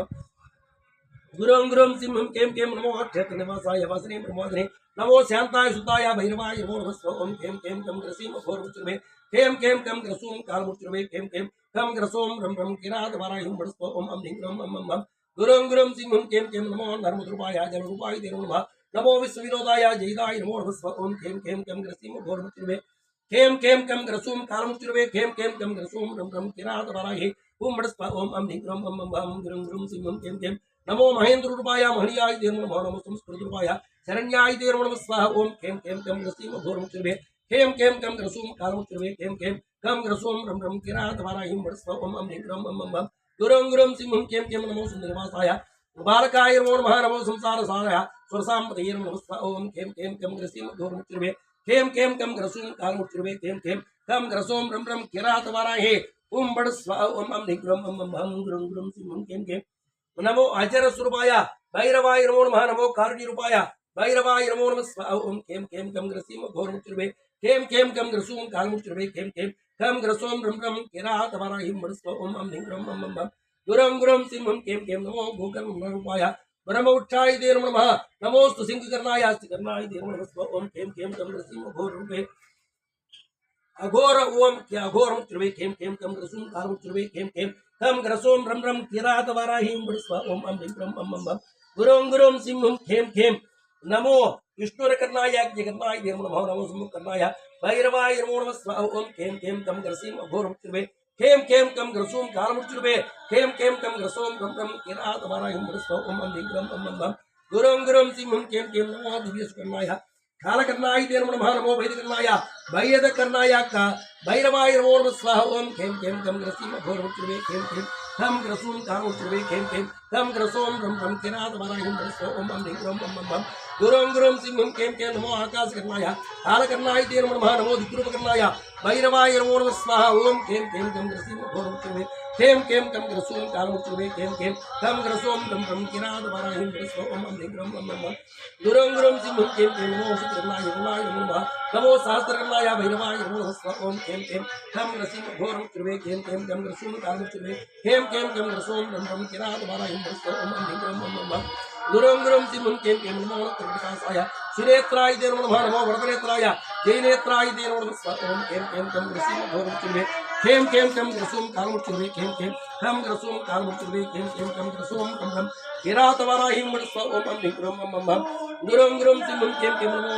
गुरुं गुरुं सिंहं कें कें नमो क्षेत्रनिवासाय वासने प्रमोदने नमो शांताय सुताय भैरवाय नमो नमः ओम कें कें कम ग्रसीम अघोरमुच्यवे कें कें कम ग्रसूम कालमुच्यवे कें कें कम ग्रसोम रम रम किरात वराहिं वरस्व ओम अम ह्रीं ग्रम अम अम गुरुं गुरुं सिंहं कें कें नमो नर्मद्रूपाय जलरूपाय ते नमः नमो विश्वविनोदाय जयदाय नमो नमः ओम कें कें कम ग्रसीम अघोरमुच्यवे कें कें कम ग्रसूम कालमुच्यवे कें कें कम ग्रसूम रम रम किरात वराहिं ओम वरस्व ओम अम ह्रीं ग्रम अम अम गुरुं गुरुं सिंहं कें कें नमो महेंद्र रूपाय महनीयाय ते नमो नमो संस्कृत रूपाय शरण्याय ते नमो स्वाहा ओम कें कें कम ग्रसीम अघोरमुच्यवे कें कें कम ग्रसूम कालमुच्यवे कें कें कम ग्रसूम रम रम किरात वराहिं वरस्व ओम अम ह्रीं ग्रम अम अम गुरुं गुरुं सिंहं कें कें नमो सुन्दरवासाय बालकाय नमो नमः नमो संसारसाराय स्वरसाम्पतये नमो स्वाहा ओम कें कें कम ग्रसीम अघोरमुच्यवे कें कें कम ग्रसूम कालमुच्यवे कें कें कम ग्रसोम रम रम किरात वराहिं ओम वरस्व ओम अम ह्रीं ग्रम अम अम गुरुं गुरुं सिंहं कें कें नमो अजर स्वरूपाय भैरवाय नमो नमः नमो कारुण्य रूपाय भैरवाय नमो नमः स्वाहा ओम कें कें कम ग्रसीम अघोरमुच्यवे कें कें कम ग्रसूम कालमुच्यवे कें कें कम ग्रसोम रम रम किरात वराहिं वरस्व ओम अम ह्रीं ग्रम अम अम गुरुं गुरुं सिंहं कें कें नमो गोकर्ण रूपाय ब्रह्मउक्षाय ते नमो नमः नमोस्तु सिंहकर्णाय अस्तिकर्णाय ते नमो नमः ओम कें कें कम ग्रसीम अघोररूपे अघोर ओम क्या अघोरमुच्यवे कें कें कम ग्रसूम कालमुच्यवे कें कें कम ग्रसोम रम रम किरात वराहिं वरस्व ओम अम ह्रीं ग्रम अम अम गुरुं गुरुं सिंहं खेम खेम नमो विष्णुरकर्णाय जगन्नाय ते नमो नमः नमो सम्मुखकर्णाय भैरवाय नमो नमः स्वाहा ओम कें कें कम ग्रसीम अघोरमुच्यवे कें कें कम ग्रसूम कालमुच्यवे कें कें कम ग्रसोम रम रम किरात वराहिं वरस्व ओम अम ह्रीं ग्रम अम अम गुरुं गुरुं सिंहं कें कें नमो दिव्यस्कर्णाय कालकर्णाय ते नमो नमः नमो वैदिकर्णाय भैरवकर्णाय का भैरवाय नमो नमः स्वाहा ओम कें कें कम ग्रसीम अघोरमुच्यवे कें कें कम ग्रसूम कालमुच्यवे कें कें कम ग्रसोम रम रम किरात वराहिं वरस्व ओम अम ह्रीं ग्रम अम अम गुरुं गुरुं सिंहं कें कें नमो आकाशकर्णाय कालकर्णाय ते नमो नमः नमो दिक्रूपकर्णाय भैरवाय नमो नमः स्वाहा ओम कें कें कम ग्रसीम अघोरमुच्यवे कें कें कम ग्रसूम कालमुच्यवे कें कें कम ग्रसोम रम रम किरात वराहिं वरस्व ओम अम ह्रीं ग्रम अम अम गुरुं गुरुं सिंहं कें कें नमो शुक्रकर्णाय नमो नमः नमो सहस्रकर्णाय भैरवाय नमो नमः स्वाहा ओम कें कें कम ग्रसीम अघोरमुच्यवे कें कें कम ग्रसूम कालमुच्यवे कें कें कम ग्रसोम रम रम किरात वराहिं वरस्व ओम अम ह्रीं ग्रम अम अम गुरुं गुरुं सिंहं कें कें नमो त्रिप्रकाशाय सुनेत्राय ते नमो नमः नमो वरदनेत्राय जयनेत्राय ते नमो नमः स्वाहा ओम कें कें कम ग्रसीम अघोरमुच्यवे कें कें कम ग्रसूम कालमुच्यवे कें कें कम ग्रसूम कालमुच्यवे कें कें कम ग्रसोम रम रम किरात वराहिं वरस्व ओम अम ह्रीं ग्रम अम अम गुरुं गुरुं सिंहं कें कें नमो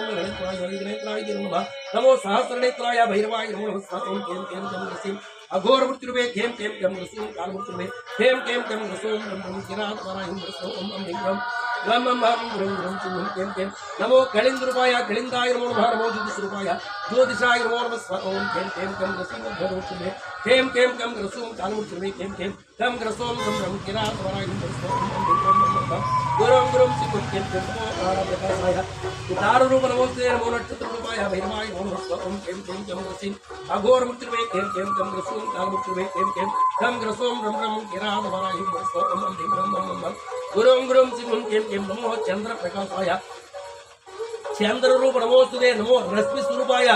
गणेत्राय ते नमः नमो सहस्रनेत्राय भैरवाय नमो नमः स्वाहा ओम कें कें कम ग्रसीम अघोरमुच्यवे कें कें कम ग्रसूम कालमुच्यवे कें कें कम ग्रसोम रम रम किरात वराहिं वरस्व ओम अम ह्रीं ग्रम गम हम गुरुं गुरुं सिंहं कें कें नमो कलिंद्रूपाय कलिंदाय नमो नमः नमो ज्योतिषरूपाय ज्योतिषाय नमो नमः स्वाहा ओम कें कें कम ग्रसीम अघोरमुच्यवे कें कें कम ग्रसूम कालमुच्यवे कें कें कम ग्रसोम रम रम किरात वराहिं वरस्व ओम अम ह्रीं ग्रम अम अम गुरुं गुरुं सिंहं कें कें नमो प्रकाशाय उदाररूप नमोस्ते नमो नक्षत्ररूपाय भैरवाय नमो नमः स्वाहा ओम कें कें कम ग्रसीम अघोरमुच्यवे कें कें कम ग्रसूम कालमुच्यवे कें कें कम ग्रसोम रम रम किरात वराहिं वरस्व ओम अम ह्रीं ग्रम अम अम गुरुं गुरुं सिंहं कें कें नमो चंद्रप्रकाशाय चंद्ररूप नमोस्तुते नमो रश्मि स्वरूपाय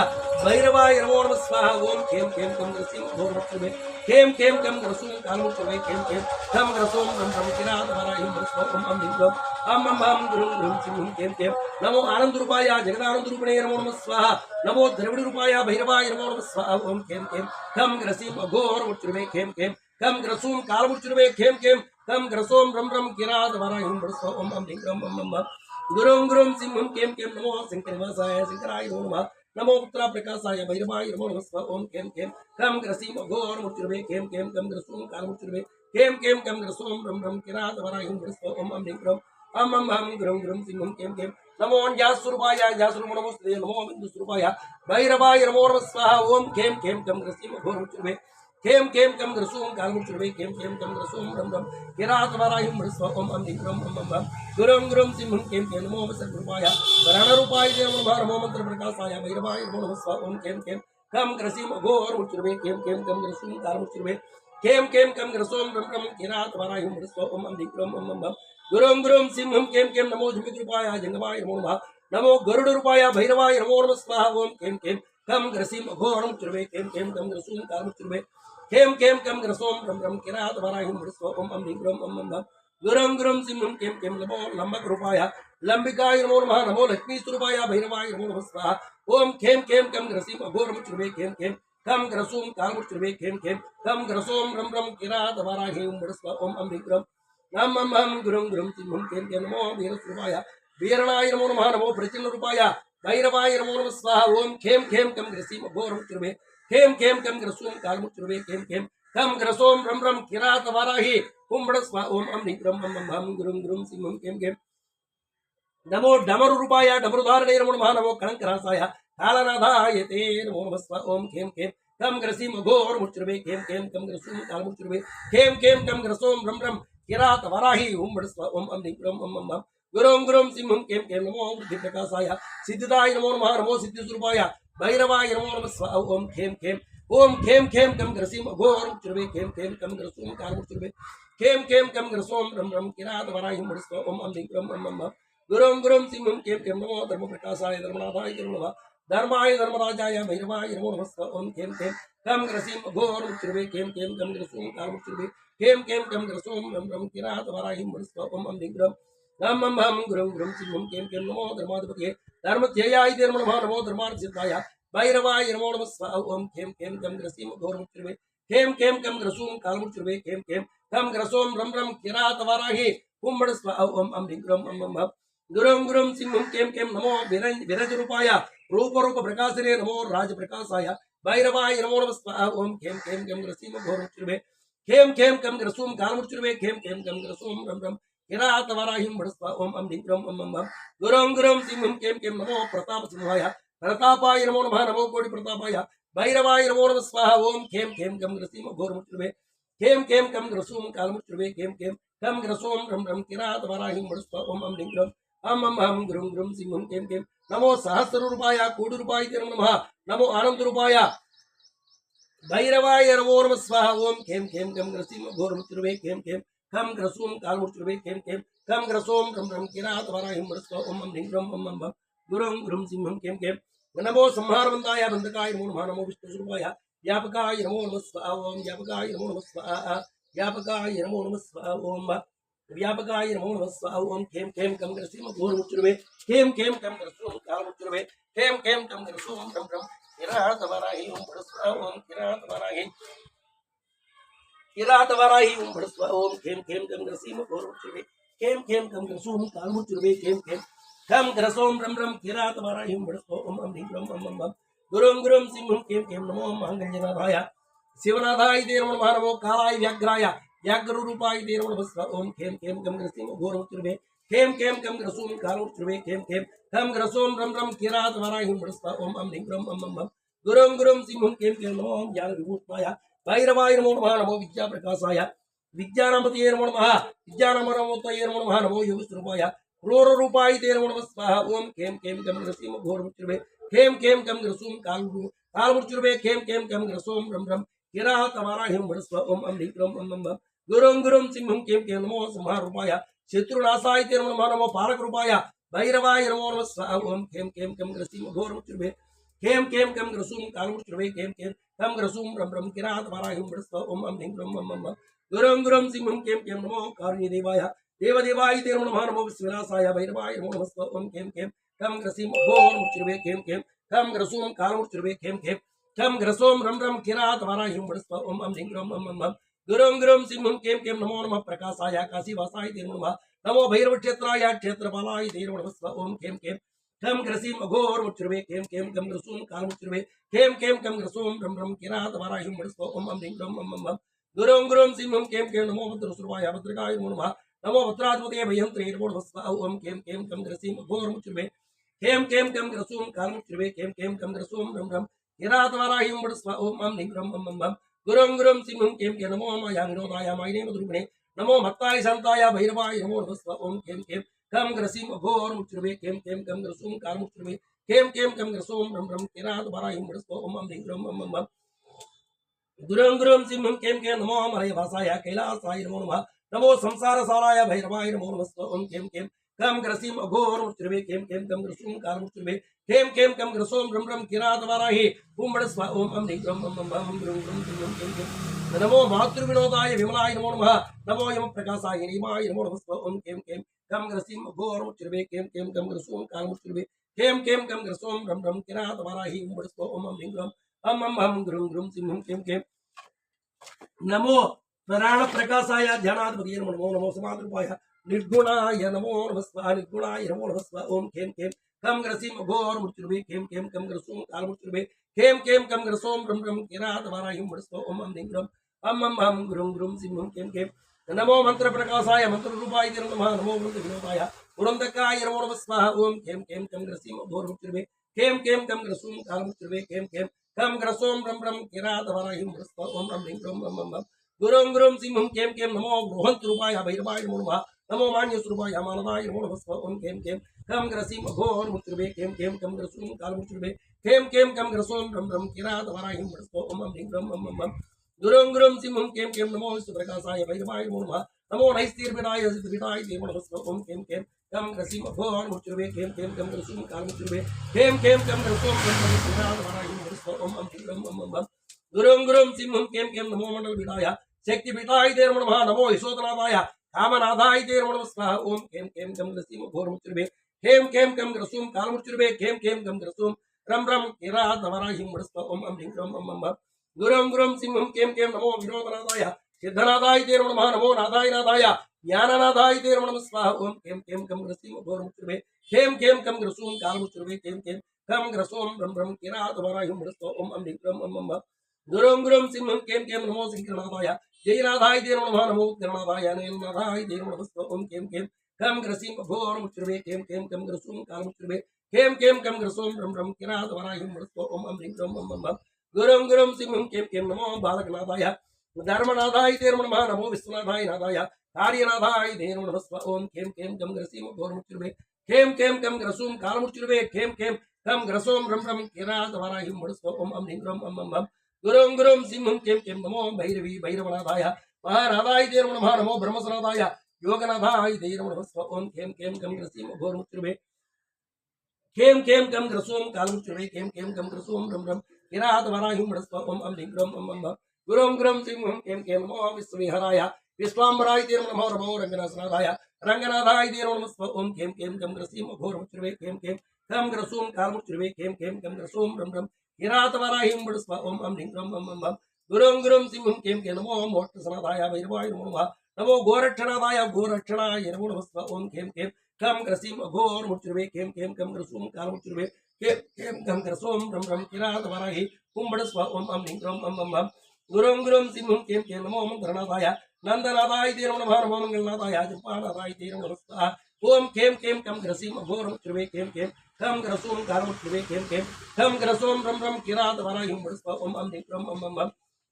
भैरवाय नमो नमः स्वाहा ओम कें कें कम ग्रसीम अघोरमुच्यवे कें कें कम ग्रसूम कालमुच्यवे कें कें कम ग्रसोम रम रम किरात वराहिं वरस्व ओम अम ह्रीं ग्रम अम अम गुरुं गुरुं सिंहं कें कें नमो आनंदरूपाय जगदानंदरूपिणे नमो नमः स्वाहा नमो द्रविडरूपाय भैरवाय नमो नमः स्वाहा ओम कें कें कम ग्रसीम अघोरमुच्यवे कें कें कम ग्रसूम कालमुच्यवे कें कें कम ग्रसोम रम रम किरात वराहिं वरस्व ओम अम ह्रीं ग्रम अम अम गुरुं गुरुं सिंहं कें कें नमो शंकरनिवासाय शंकराय नमो नमः नमो पुत्रप्रकाशाय भैरवाय नमो नमः स्वाहा ओम कें कें कम ग्रसीम अघोरमुच्यवे कें कें कम ग्रसूम कालमुच्यवे कें कें कम ग्रसोम रम रम किरात वराहिं वरस्व ओम अम ह्रीं ग्रम अम अम गुरुं गुरुं सिंहं कें कें नमो अंजास्वरूपाय अंजास्वरूप नमोस्ते नमो बिंदुस्वरूपाय भैरवाय नमो नमः स्वाहा ओम खेम खेम कम ग्रसीम घोरमुचुर्वे खेम खेम कम ग्रसूम कालमुचुर्वे खेम खेम कम ग्रसूम रम रम किरातवराहिं मृस्व ओम अं ह्रीं ह्रं अं मं गुरुं गुरुं सिंहं खेम खेम नमो सर्वरूपाय वरणरूपाय नमो नमो मंत्र प्रकाशाय भैरवाय नमो नमः स्वाहा ओम खेम खेम कम ग्रसीम घोरमुचुर्वे खेम खेम कम ग्रसूम कालमुचुर्वे खेम खेम कम ग्रसोम रम रम किरातवराहिं मृस्व ओम अं ह्रीं ह्रं अं मं गुरुं गुरुं सिंहं खेम खेम नमो जम्बिरूपाय जंगमाय नमो नमः नमो गरुडरूपाय भैरवाय नमो नमः स्वाहा ओम खेम खेम कम ग्रसीम घोरमुचुर्वे खेम खेम कम ग्रसूम कालमुचुर्वे खेम खेम कम ग्रसोम रम रम किरातवराहिं मृस्व ओम अं ह्रीं ह्रं अं मं गुरुं गुरुं सिंहं खेम खेम नमो लंबकरूपाय लंबिकाय नमो नमः नमो लक्ष्मीस्वरूपाय भैरवाय नमो नमः स्वाहा ओम खेम खेम कम ग्रसीम घोरमुचुर्वे खेम खेम कम ग्रसूम कालमुचुर्वे खेम खेम कम ग्रसोम रम रम किरातवराहिं मृस्व ओम अं ह्रीं ह्रं नम हम गुरुं गुरुं सिंहं खेम खेम नमो वीरस्वरूपाय वीरणाय नमो नमः नमो प्रचन्नरूपाय भैरवाय नमो नमः स्वाहा ओम खेम खेम कम ग्रसीम घोरमुचुर्वे खेम खेम कम ग्रसूम कालमुचुर्वे खेम खेम कम ग्रसोम रम रम किरातवराहि कुंभड़ स्वाहा ओम अं ह्रीं ह्रं अं मं गुरुं गुरुं सिंहं खेम खेम नमो डमरुरूपाय डमरुधारणे नमो नमः नमो कलंकरासाय कालनाथाय ते नमो नमः स्वाहा ओम खेम खेम कम ग्रसीम घोरमुचुर्वे खेम खेम कम ग्रसूम कालमुचुर्वे खेम खेम कम ग्रसोम रम रम किरातवराहि कुंभड़ स्वाहा ओम अं ह्रीं ह्रं अं मं गुरुं गुरुं सिंहं खेम खेम नमो बुद्धिप्रकाशाय सिद्धिदाय नमो नमः नमो सिद्धिस्वरूपाय भैरवाय नमो नमः स्वाहा ओम खेम खेम कम ग्रसीम घोरमुचुर्वे खेम खेम कम ग्रसूम कालमुचुर्वे खेम खेम कम ग्रसोम रम रम किरातवराहि कुंभड़ स्वाहा ओम अं ह्रीं ह्रं अं मं गुरुं गुरुं सिंहं खेम खेम नमो धर्मप्रकाशाय धर्मनाथाय नमो नमः धर्माय धर्मराजाय भैरवाय नमो नमः स्वाहा ओम खेम खेम कम ग्रसीम घोरमुचुर्वे खेम खेम कम ग्रसूम कालमुचुर्वे खेम खेम कम ग्रसोम रम रम किरातवराहि कुंभड़ स्वाहा ओम अं ह्रीं ह्रं हम गुरुं गुरुं सिंहं खेम खेम नमो धर्माधिपतये धर्मध्येयाय नमो नमः नमो धर्मार्थिताय भैरवाय नमो नमः स्वाहा ओम खेम खेम कम ग्रसीम घोरमुचुर्वे खेम खेम कम ग्रसूम कालमुचुर्वे खेम खेम कम ग्रसोम रम रम किरातवराहि कुंभड़ स्वाहा ओम अं ह्रीं ह्रं अं मं गुरुं गुरुं सिंहं खेम खेम नमो विरजरूपाय रूप रूप प्रकाशने नमो राजप्रकाशाय भैरवाय नमो नमः स्वाहा ओम खेम खेम कम ग्रसीम घोरमुचुर्वे खेम खेम कम ग्रसूम कालमुचुर्वे खेम खेम कम ग्रसूम रम रम किरातवराहि कुंभड़ स्वाहा ओम अं ह्रीं ह्रं अं मं गुरुं गुरुं सिंहं खेम खेम नमो प्रतापसिंहाय प्रतापाय नमो नमः नमो कोटि प्रतापाय भैरवाय नमो नमः स्वाहा ओम खेम खेम कम ग्रसीम घोरमुचुर्वे खेम खेम कम ग्रसूम कालमुचुर्वे खेम खेम कम ग्रसोम रम रम किरातवराहि कुंभड़ स्वाहा ओम अं ह्रीं ह्रं हम गुरुं गुरुं सिंहं खेम खेम नमो सहस्ररूपाय कोटिरूपाय नमो नमः नमो आनंदरूपाय भैरवाय नमो नमः स्वाहा ओम खेम खेम कम ग्रसीम घोरमुचुर्वे खेम खेम कम ग्रसूम कालमुचुर्वे खेम खेम कम ग्रसोम रम रम किरातवराहि कुंभड़ स्वाहा ओम अं ह्रीं ह्रं अं मं गुरुं गुरुं सिंहं खेम खेम नमो संहारवन्ताय बन्धकाय नमो नमः नमो विष्णुस्वरूपाय व्यापकाय नमो नमः स्वाहा ओम व्यापकाय नमो नमः स्वाहा व्यापकाय नमो नमः स्वाहा ओम व्यापकाय नमो नमः स्वाहा ओम खेम खेम कम ग्रसीम घोरमुचुर्वे खेम खेम कम ग्रसूम कालमुचुर्वे खेम खेम कम ग्रसूम रम रम किरातवराहि कुंभड़ स्वाहा ओम किरातवराहि कुंभड़ स्वाहा ओम खेम खेम कम ग्रसीम घोरमुचुर्वे खेम खेम कम ग्रसूम कालमुचुर्वे खेम खेम कम ग्रसोम रम रम किरातवराहि कुंभड़ स्वाहा ओम अं ह्रीं ह्रं अं मं गुरुं गुरुं सिंहं खेम खेम नमो मांगल्यनाथाय शिवनाथाय ते नमो नमः नमो कालाय व्याघ्राय व्याघ्ररूपाय ते नमो नमः स्वाहा ओम खेम खेम कम ग्रसीम घोरमुचुर्वे खेम खेम कम ग्रसूम कालमुचुर्वे खेम खेम कम ग्रसोम रम रम किरातवराहि कुंभड़ स्वाहा ओम अं ह्रीं ह्रं अं मं गुरुं गुरुं सिंहं खेम खेम नमो ज्ञानविभूषणाय भैरवाय नमो नमः नमो विद्याप्रकाशाय विद्यानामपतये नमो नमः विद्यानामनमोतये नमो नमः नमो योगस्वरूपाय क्रूररूपाय ते नमो नमः स्वाहा ओम खेम खेम कम ग्रसीम घोरमुचुर्वे खेम खेम कम ग्रसूम कालमुचुर्वे खेम खेम कम ग्रसोम रम रम किरातवराहि कुंभड़ स्वाहा ओम अं ह्रीं ह्रं अं मं गुरुं गुरुं सिंहं खेम खेम नमो संहाररूपाय शत्रुनाशाय ते नमो नमः नमो पालकरूपाय भैरवाय नमो नमः स्वाहा ओम खेम खेम कम ग्रसीम घोरमुचुर्वे खेम खेम कम ग्रसूम कालमुचुर्वे खेम खेम कम ग्रसूम रम रम किरातवराहि कुंभड़ स्वाहा ओम अं ह्रीं ह्रं अं मं गुरुं गुरुं सिंहं खेम खेम नमो कारुण्यदेवाय देवदेवाय ते नमो नमः नमो विश्वनाशाय भैरवाय नमो नमः स्वाहा ओम खेम खेम कम ग्रसीम घोरमुचुर्वे खेम खेम कम ग्रसूम कालमुचुर्वे खेम खेम कम ग्रसोम रम रम किरातवराहि कुंभड़ स्वाहा ओम अं ह्रीं ह्रं अं मं गुरुं गुरुं सिंहं खेम खेम नमो नमः प्रकाशाय काशीवासाय ते नमो नमः नमो भैरवक्षेत्राय क्षेत्रपालाय ते नमो नमः स्वाहा ओम खेम खेम कम ग्रसीम घोरमुचुर्वे खेम खेम कम ग्रसूम कालमुचुर्वे खेम खेम कम ग्रसूम रम रम किरातवराहि कुंभड़ स्वाहा ओम अं ह्रीं ह्रं अं मं गुरुं गुरुं सिंहं खेम खेम नमो भद्रस्वरूपाय भद्रकाय नमो नमः नमो भद्राधिपते भयंत्रे नमो नमः स्वाहा ओम केम केम कम ग्रसीम घोरमुच्युर्वे केम केम कम ग्रसूम कालमुच्युर्वे केम केम कम ग्रसूम रम रम हिरातवराहिं वड स्वाहा ओम अम ह्रीं रम मम मम गुरुं गुरुं सिंहं केम केम नमो माया विनोदाय मायिने मधुरूपिणे नमो मत्ताय शान्ताय भैरवाय नमो नमः स्वाहा ओम केम केम कम ग्रसीम घोरमुच्युर्वे केम केम कम ग्रसूम कालमुच्युर्वे केम केम कम ग्रसूम रम रम हिरातवराहिं वड स्वाहा ओम अम ह्रीं रम मम मम गुरुं गुरुं सिंहं केम केम नमो मलय वासाय कैलासाय नमो नमः नमो संसार साराय भैरवाय नमो नमः ओम केम केम कम ग्रसीम अघोर मुच्युर्वे केम केम कम ग्रसूम काल मुच्युर्वे केम केम कम ग्रसोम रम रम किरात वराहि ओम बड़ स्वा ओम अम ह्रीं रम मम मम गुरुं गुरुं सिंहं केम केम नमो मातृविनोदाय विमलाय नमो नमः नमो यम प्रकाशाय नीमाय नमो नमः ओम केम केम कम ग्रसीम अघोर मुच्युर्वे केम केम कम ग्रसूम काल मुच्युर्वे केम केम कम ग्रसोम रम रम किरात वराहि ओम बड़ स्वा ओम अम ह्रीं रम हम गुरुं गुरुं सिंहं केम केम नमो प्राण प्रकाशाय ध्यानाधिपति नमो नमो समाधिरूपाय निर्गुणाय नमो नमः स्वाहा निर्गुणाय नमो नमः स्वाहा ओम केम केम कम ग्रसीम घोर मुच्युर्वे केम केम कम ग्रसूम काल मुच्युर्वे केम केम कम ग्रसोम रम रम किरात वराहिं वड स्वाहा ओम अम ह्रीं रम हम गुरुं गुरुं सिंहं केम केम नमो मंत्र प्रकाशाय मंत्र रूपाय नमः नमो वृंद विनोदाय उड़ंदकाय नमो नमः स्वाहा ओम केम केम कम ग्रसीम घोर मुच्युर्वे केम केम कम ग्रसूम काल मुच्युर्वे केम केम कम ग्रसोम रम रम किरात वराहिं वड स्वाहा ओम अम ह्रीं रम मम गुरुं गुरुं सिंहं केम केम नमो बृहंत रूपाय भैरवाय नमो नमः नमो मान्य स्वरूपाय मानवाय नमो नमः स्वाहा ओम केम केम कम ग्रसीम घोर मुच्युर्वे केम केम कम ग्रसूम काल मुच्युर्वे केम केम कम ग्रसोम रम रम किरात वराहिं वड स्वाहा ओम अम ह्रीं रम मम गुरुं गुरुं सिंहं केम केम नमो विष्णुप्रकाशाय भैरवाय नमो नमः नमो नैस्तिर्विनाय सिद्धिविनाय नमो नमः स्वाहा ओम केम केम कम ग्रसीम घोर मुच्युर्वे केम केम कम ग्रसूम काल मुच्युर्वे केम केम कम ग्रसोम रम रम किरात वराहिं वड स्वाहा ओम अम ह्रीं रम मम गुरुं गुरुं सिंहं केम केम नमो मंडल विनाय शक्ति पीठाय नमो नमः नमो यशोधनाथाय कामनाथाय नमो नमः स्वाहा ओम केम केम कम ग्रसीम घोर मुच्युर्वे केम केम कम ग्रसूम काल मुच्युर्वे केम केम कम ग्रसूम रम रम किरात वराहिं वड स्वाहा ओम अम ह्रीं रम मम गुरुं गुरुं सिंहं केम केम नमो विनोदनाथाय सिद्धनाथाय नमो नमः नमो नाथाय नाथाय ज्ञाननाथाय नमो नमः स्वाहा ओम केम केम कम ग्रसीम घोर मुच्युर्वे केम केम कम ग्रसूम काल मुच्युर्वे केम केम कम ग्रसोम रम रम किरात वराहिं वड स्वाहा ओम अम ह्रीं रम मम गुरुं गुरुं सिंहं केम केम नमो श्रीकृष्णाथाय जयनाथाय नमो नमः नमो गणनाथाय नीलनाथाय नमो नमः स्वाहा ओम केम केम कम ग्रसीम घोर मुच्युर्वे केम केम कम ग्रसूम काल मुच्युर्वे केम केम कम ग्रसोम रम रम किरात वराहिं वड स्वाहा ओम अम ह्रीं रम मम गुरुं गुरुं सिंहं केम केम नमो बालकनाथाय धर्मनाथाय नमो नमः नमो विश्वनाथाय नाथाय कार्यनाथाय नमो नमः स्वाहा ओम केम केम कम ग्रसीम घोर मुच्युर्वे केम केम कम ग्रसूम काल मुच्युर्वे केम केम कम ग्रसोम रम रम किरात वराहिं वड स्वाहा ओम अम ह्रीं रम मम गुरुं गुरुं सिंहं केम केम नमो भैरवी भैरवनाथाय महानाथाय नमो नमः नमो ब्रह्मसनाथाय योगनाथाय नमो नमः स्वाहा ओम केम केम कम ग्रसीम घोर मुच्युर्वे केम केम कम ग्रसूम काल मुच्युर्वे केम केम कम ग्रसूम रम रम किरात वराहिं वड स्वाहा ओम अम ह्रीं रम मम गुरुं गुरुं सिंहं केम केम नमो विश्वविहराय विश्वाम्बराय नमो नमः नमो रंगनाथनाथाय रंगनाथाय नमो नमः स्वाहा ओम केम केम कम ग्रसीम घोर मुच्युर्वे केम केम कम ग्रसूम काल मुच्युर्वे केम केम कम ग्रसूम रम रम किरात वराहिं वड स्वाहा ओम अम ह्रीं रम मम गुरुं गुरुं सिंहं केम केम नमो मोक्षसनाथाय भैरवाय नमो नमः नमो गोरक्षनाथाय गोरक्षणाय नमो नमः स्वाहा ओम केम केम कम ग्रसीम घोर मुच्युर्वे केम केम कम ग्रसूम काल मुच्युर्वे केम केम कम ग्रसोम रम रम किरात वराहिं वड स्वाहा ओम अम ह्रीं रम मम गुरुं गुरुं सिंहं केम केम नमो मंत्रनाथाय नंदनाथाय नमो नमः नमो मंगलनाथाय जपानाथाय नमो नमः स्वाहा ओम केम केम कम ग्रसीम घोर मुच्युर्वे केम केम कम ग्रसूम काल मुच्युर्वे केम केम कम ग्रसोम रम रम किरात वराहिं वड स्वाहा ओम अम ह्रीं रम मम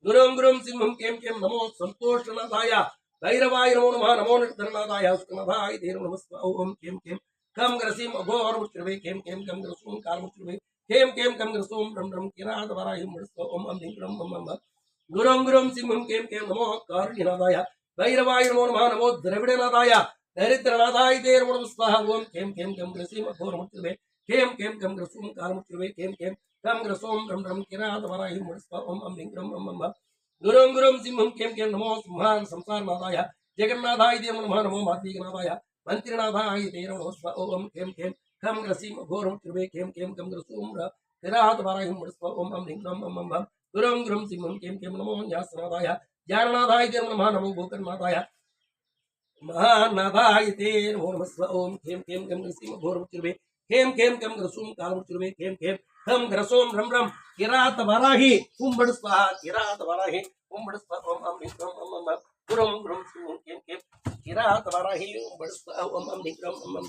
गुरुं गुरुं सिंहं केम केम नमो संतोषनाथाय भैरवाय नमो नमः नमो निर्धननाथाय सुखनाथाय नमो नमः स्वाहा ओम केम केम कम ग्रसीम घोर मुच्युर्वे केम केम कम ग्रसूम काल मुच्युर्वे केम केम कम ग्रसोम रम रम किरात वराहिं वड स्वाहा ओम अम ह्रीं रम मम गुरुं गुरुं सिंहं केम केम नमो कारुण्यनाथाय भैरवाय नमो नमः नमो द्रविडनाथाय दरिद्रनाथाय नमो नमः स्वाहा ओम केम केम कम ग्रसीम घोर मुच्युर्वे केम केम कम ग्रसूम काल मुच्युर्वे केम केम कम ग्रसोम रम रम किरात वराहिं वड स्वाहा ओम अम ह्रीं रम मम गुरुं गुरुं सिंहं केम केम नमो सिंहान संसारनाथाय जगन्नाथाय नमो नमः नमो मातृनाथाय मंत्रिनाथाय नमो नमः स्वाहा ओम केम केम कम ग्रसीम घोर मुच्युर्वे केम केम कम ग्रसूम किरात वराहिं वड स्वाहा ओम अम ह्रीं रम मम गुरुं गुरुं सिंहं केम केम नमो न्यासनाथाय ज्ञाननाथाय नमो नमः नमो गोकर्णनाथाय महानाथाय नमो नमः स्वाहा ओम केम केम कम ग्रसीम घोर मुच्युर्वे केम केम कम ग्रसूम काल मुच्युर्वे केम केम कम ग्रसोम रम रम किरात वराहिं वड स्वाहा किरात वराहिं वड स्वाहा ओम अम ह्रीं रम मम गुरुं गुरुं सिंहुं कें कें किरातवराहि बडस्वा ओम अं ह्रीं क्लीं अं अं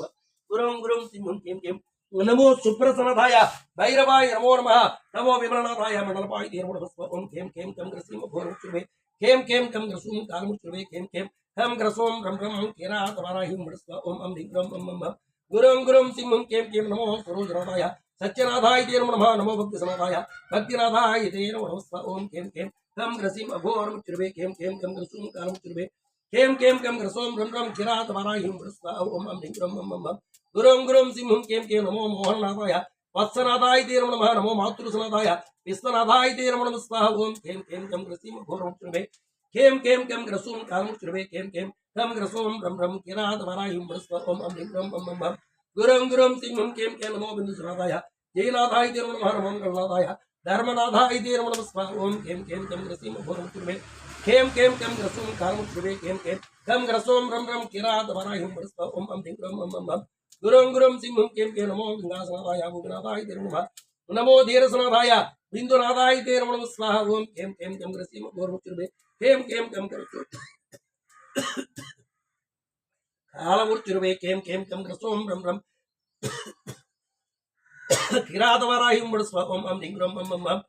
गुरुं गुरुं सिंहुं कें कें नमो सुप्रसन्नताय भैरवाय नमो नमः नमो विमलनाथाय मंडलपाय नमो नमः ओम कें कें कं ग्रसीम घोरमुचुर्वे कें कें कं ग्रसूं कालमुचुर्वे कें कें कं ग्रसों रं रं किरातवराहि बडस्वा ओम अं ह्रीं क्लीं अं अं गुरुं गुरुं सिंहुं कें कें नमो सरोजनाथाय सत्यनाथाय नमो नमः नमो भक्तिसनाथाय भक्तिनाथाय नमो नमः ओम कें कें कं ग्रसीम अघोरमुचुर्वे कें कें कं ग्रसूं कालमुचुर्वे कें कें कं ग्रसों रं रं किरातवराहि बडस्वा ओम अं ह्रीं क्लीं अं अं गुरुं गुरुं सिंहुं कें कें नमो मोहननाथाय वत्सनाथाय नमो नमः नमो मातृसनाथाय विश्वनाथाय नमो नमः स्वाहा ओम कें कें कं ग्रसीम घोरमुचुर्वे कें कें कं ग्रसूं कालमुचुर्वे कें कें कं ग्रसों रं रं किरातवराहि बडस्वा ओम अं ह्रीं क्लीं अं अं गुरुं गुरुं सिंहुं कें कें नमो बिन्दुसनाथाय जयनाथाय नमो नमः नमो मंगलनाथाय धर्मनाथाय नमो नमः स्वाहा ओम कें कें कं ग्रसीम घोरमुचुर्वे कें कें कं ग्रसूं कालमुचुर्वे कें कें कं ग्रसों रं रं किरातवराहि बडस्वा ओम अं ह्रीं क्लीं अं अं गुरुं गुरुं सिंहुं कें कें नमो गंगासनाथाय भूगनाथाय नमो नमः नमो धीरसनाथाय बिन्दुनाथाय नमो नमः स्वाहा ओम कें कें कं ग्रसीम घोरमुचुर्वे कें कें कं ग्रसों कालमुचुर्वे कें कें कं ग्रसों रं रं किरातवराहि बडस्वा ओम अं ह्रीं क्लीं अं अं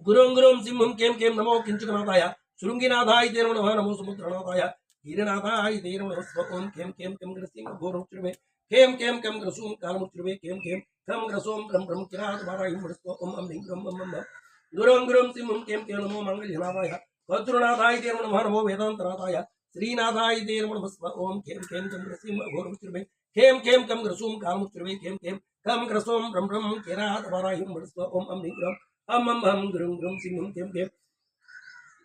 गुरुं गुरुं सिंहुं कें कें नमो किंचकनाथाय शृंगिनाथाय नमो नमः नमो समुद्रनाथाय गिरिनाथाय नमो नमः ओम कें कें कं ग्रसीम घोरमुचुर्वे कें कें कं ग्रसूं कालमुचुर्वे कें कें कं ग्रसों रं रं किरातवराहि बडस्वा ओम अं ह्रीं क्लीं अं अं गुरुं गुरुं सिंहुं कें कें नमो मंगलनाथाय भद्रनाथाय नमो नमः नमो वेदांतनाथाय श्रीनाथाय नमो नमः ओम कें कें कं ग्रसीम घोरमुचुर्वे कें कें कं ग्रसूं कालमुचुर्वे कें कें कं ग्रसों रं रं किरातवराहि बडस्वा ओम अं ह्रीं क्लीं अं अं गुरुं गुरुं सिंहुं कें कें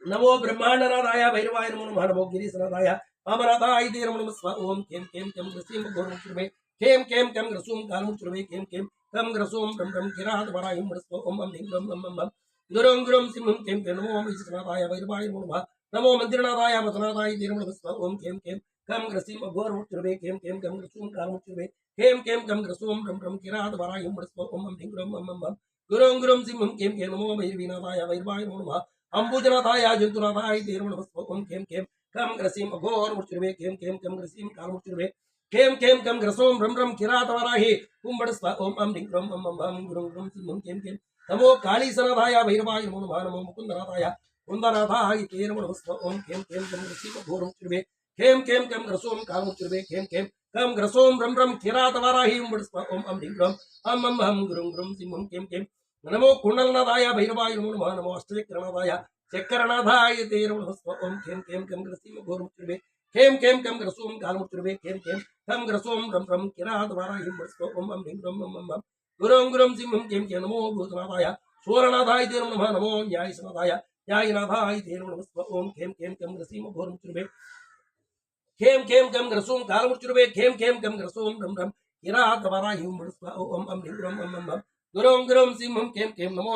नमो ब्रह्मांडनाथाय भैरवाय नमो नमः नमो गिरीशनाथाय अमरनाथाय नमो नमः स्वाहा ओम कें कें कं ग्रसीम घोरमुचुर्वे कें कें कं ग्रसूं कालमुचुर्वे कें कें कं ग्रसों रं रं किरातवराहि बडस्वा ओम अं ह्रीं क्लीं अं अं गुरुं गुरुं सिंहुं कें कें नमो विश्वनाथाय भैरवाय नमो नमः नमो मंदिरनाथाय वसनाथाय नमो नमः स्वाहा ओम कें कें कं ग्रसीम घोरमुचुर्वे कें कें कं ग्रसूं कालमुचुर्वे कें कें कं ग्रसों रं रं किरातवराहि बडस्वा ओम अं ह्रीं क्लीं अं अं गुरुं गुरुं सिंहुं कें कें नमो भैरवीनाथाय भैरवाय नमो नमः अंबुजनाथाय जंतुनाथाय नमो नमः ओम कें कें कं ग्रसीम घोरमुचुर्वे कें कें कं ग्रसीम कालमुचुर्वे कें कें कं ग्रसों रं रं किरातवराहि बडस्वा ओम अं ह्रीं क्लीं अं अं गुरुं गुरुं सिंहुं कें कें नमो कालीसनाथाय भैरवाय नमो नमः नमो मुकुंदनाथाय कुंदनाथाय नमो नमः ओम कें कें कं ग्रसीम घोरमुचुर्वे कें कें कं ग्रसों कालमुचुर्वे कें कें कं ग्रसों रं रं किरातवराहि बडस्वा ओम अं ह्रीं क्लीं अं अं गुरुं गुरुं सिंहुं कें कें नमो कुंडलनाथाय भैरवाय नमो नमः नमो अष्टचक्रनाथाय चक्रनाथाय नमो नमः ओम कें कें कं ग्रसीम घोरमुचुर्वे कें कें कं ग्रसूं कालमुचुर्वे कें कें कं ग्रसों रं रं किरातवराहि बडस्वा ओम अं ह्रीं क्लीं अं अं गुरुं गुरुं सिंहुं कें कें नमो भूतनाथाय सूरनाथाय नमो नमः नमो न्यायसनाथाय न्यायनाथाय नमो नमः ओम कें कें कं ग्रसीम घोरमुचुर्वे कें कें कं ग्रसूं कालमुचुर्वे कें कें कं ग्रसों रं रं किरातवराहि बडस्वा ओम अं ह्रीं क्लीं अं अं गुरुं गुरुं सिंहुं कें कें नमो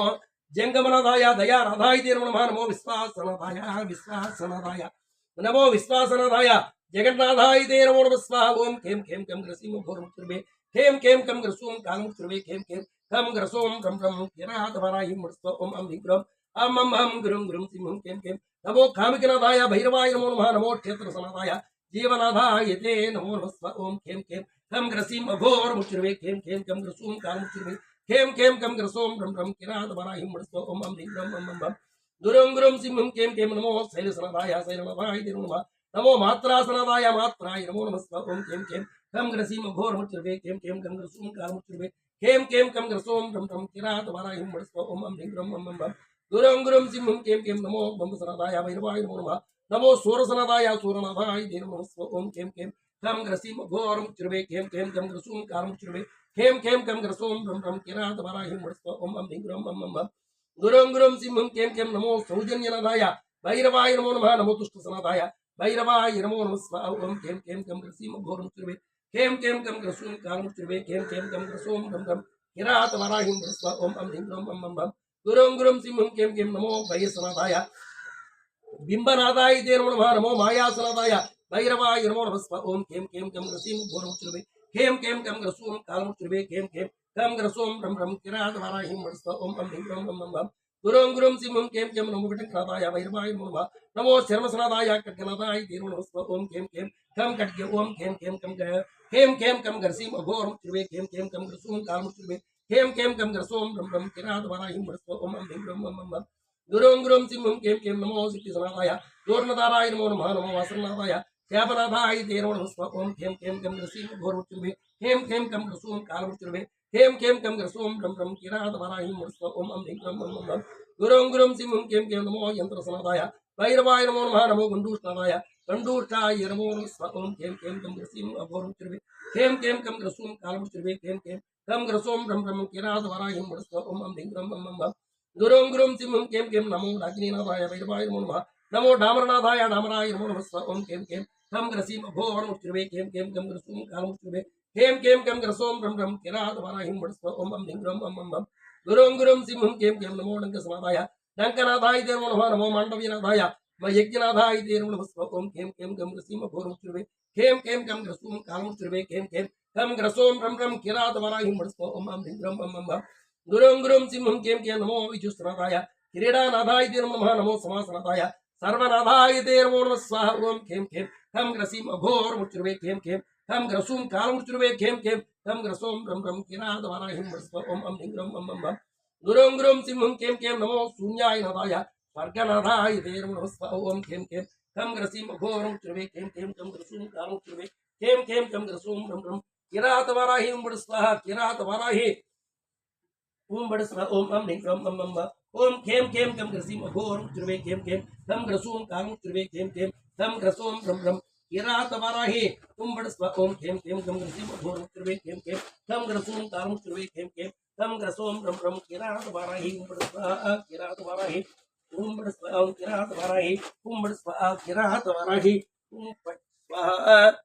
जंगमनाथाय दयानाथाय नमो नमः नमो विश्वासनाथाय नमो विश्वासनाथाय जगन्नाथाय नमो नमः स्वाहा ओम कें कें कं ग्रसीम घोरमुचुर्वे कें कें कं ग्रसूं कालमुचुर्वे कें कें कं ग्रसों रं रं किरातवराहि बडस्वा ओम अं ह्रीं क्लीं अं अं गुरुं गुरुं सिंहुं कें कें नमो कामिकनाथाय भैरवाय नमो नमः नमो क्षेत्रसनाथाय जीवनाथाय नमो नमः स्वाहा ओम कें कें कं ग्रसीम घोरमुचुर्वे कें कें कं ग्रसूं कालमुचुर्वे कें कें कं ग्रसों रं रं किरातवराहि बडस्वा ओम अं ह्रीं क्लीं अं अं गुरुं गुरुं सिंहुं कें कें नमो शैलसनाथाय शैलनाथाय नमो नमः नमो मात्रासनाथाय मात्राय नमो नमः स्वाहा ओम कें कें कं ग्रसीम घोरमुचुर्वे कें कें कं ग्रसूं कालमुचुर्वे कें कें कं ग्रसों रं रं किरातवराहि बडस्वा ओम अं ह्रीं क्लीं अं अं गुरुं गुरुं सिंहुं कें कें नमो बंबसनाथाय भैरवाय नमो नमः नमो सूरसनाथाय सूरनाथाय नमो नमः ओम कें कें कं ग्रसीम घोरमुचुर्वे कें कें कं ग्रसूं कालमुचुर्वे कें कें कं ग्रसों रं रं किरातवराहि बडस्वा ओम अं ह्रीं क्लीं अं अं गुरुं गुरुं सिंहुं कें कें नमो सौजन्यनाथाय भैरवाय नमो नमः नमो तुष्टसनाथाय भैरवाय नमो नमः स्वाहा ओम कें कें कं ग्रसीम घोरमुचुर्वे कें कें कं ग्रसूं कालमुचुर्वे कें कें कं ग्रसों रं रं किरातवराहि बडस्वा ओम अं ह्रीं क्लीं अं अं गुरुं गुरुं सिंहुं कें कें नमो भयसनाथाय बिंबनाथाय नमो नमः नमो मायासनाथाय भैरवाय नमो नमः स्वाहा ओम कें कें कं ग्रसीम घोरमुचुर्वे कें कें कं ग्रसूं कालमुचुर्वे कें कें कं ग्रसों रं रं किरातवराहि बडस्वा ओम अं ह्रीं क्लीं अं अं गुरुं गुरुं सिंहं कें कें नमो विटङ्कनाथाय वैरवाय नमो नमः नमो शर्मसनाथाय खड्गनाथाय तीर्वो नमः ओम कें कें खं खड्गे ओम कें कें कं गर्सीम अघोरं चिर्वे कें कं गर्सूं कालं चिर्वे कें कं गर्सों ब्रह्म ब्रह्म किरात वराहिं वरस्व ओम अं ब्रह्म ब्रह्म गुरुं गुरुं सिंहं कें नमो सिद्धिसनाथाय दूर्णताराय नमो नमः नमो वासनाथाय श्यापनाथाय तीर्वो नमः ओम कें कं गर्सीम अघोरं चिर्वे कें कं गर्सूं कालं चिर्वे कें कं गर्सों ब्रह्म ब्रह्म किरात वराहिं वरस्व ओम अं ब्रह्म ब्रह्म गुरुं गुरुं सिंहं कें नमो यंत्रसनाथाय भैरवाय नमो नमः नमो गंडूष्णाय गंडूष्टाय नमो नमः ओम कें कं गर्सीम अघोरं चिर्वे कें कं गर्सूं कालं चिर्वे कें कं गर्सों ब्रह्म ब्रह्म किरात वराहिं वरस्व ओम अं ब्रह्म ब्रह्म गुरुं गुरुं सिंहं कें नमो अग्निनाथाय वैरवाय नमो नमः नमो डामरनाथाय डामराय नमो नमः ओम कें कं ग्रसीम अघोरं चिर्वे कें कं गर्सूं कालं चिर्वे कें कं गर्सों ब्रह्म ब्रह्म किरात वराहिं वरस्व ओम अं ब्रह्म ब्रह्म गुरुं गुरुं सिंहं कें नमो डंकसनाथाय डंकनाथाय नमो नमः नमो मांडवीनाथाय यज्ञनाथाय नमो नमः ओम कें कं ग्रसीम अघोरं चिर्वे कें कं ग्रसूं कालं चिर्वे कें कं ग्रसों ब्रह्म ब्रह्म किरात वराहिं वरस्व ओम अं ब्रह्म ब्रह्म गुरुं गुरुं सिंहं कें नमो विजुस्नाथाय क्रीडानाथाय नमो नमः नमो समासनाथाय सर्वनाथाय नमो नमः स्वाहा ओम कें कं ग्रसीम अघोरं चिर्वे कें कं ग्रसूं कालं चिर्वे कें कं ग्रसों ब्रह्म ब्रह्म किरात वराहिं वरस्व ओम अं ब्रह्म ब्रह्म गुरुं गुरुं सिंहं कें नमो शून्याय नाथाय स्वर्गनाथाय नमो नमः ओम कें कं ग्रसीम अघोरं चिर्वे कें कं ग्रसूं कालं चिर्वे कें कं ग्रसूं ब्रह्म ब्रह्म किरात वराहिं वरस्व किरात वराहि ओम बड़ स्व ओम अं ब्रह्म ब्रह्म ओम कें कं ग्रसीम अघोरं चिर्वे कें कं ग्रसूं कालं चिर्वे कें कं ग्रसों ब्रह्म ब्रह्म किरात वराहि ओम बड़ स्व ओम कें कं ग्रसीम अघोरं चिर्वे कें कं ग्रसूं कालं चिर्वे कें कं ग्रसों ब्रह्म ब्रह्म किरात वराहि ओम बड़ स्व किरात वराहि ओम बड़ स्व ओम किरात वराहि ओम बड़ स्व किरात वराहि ओम बड़ स्व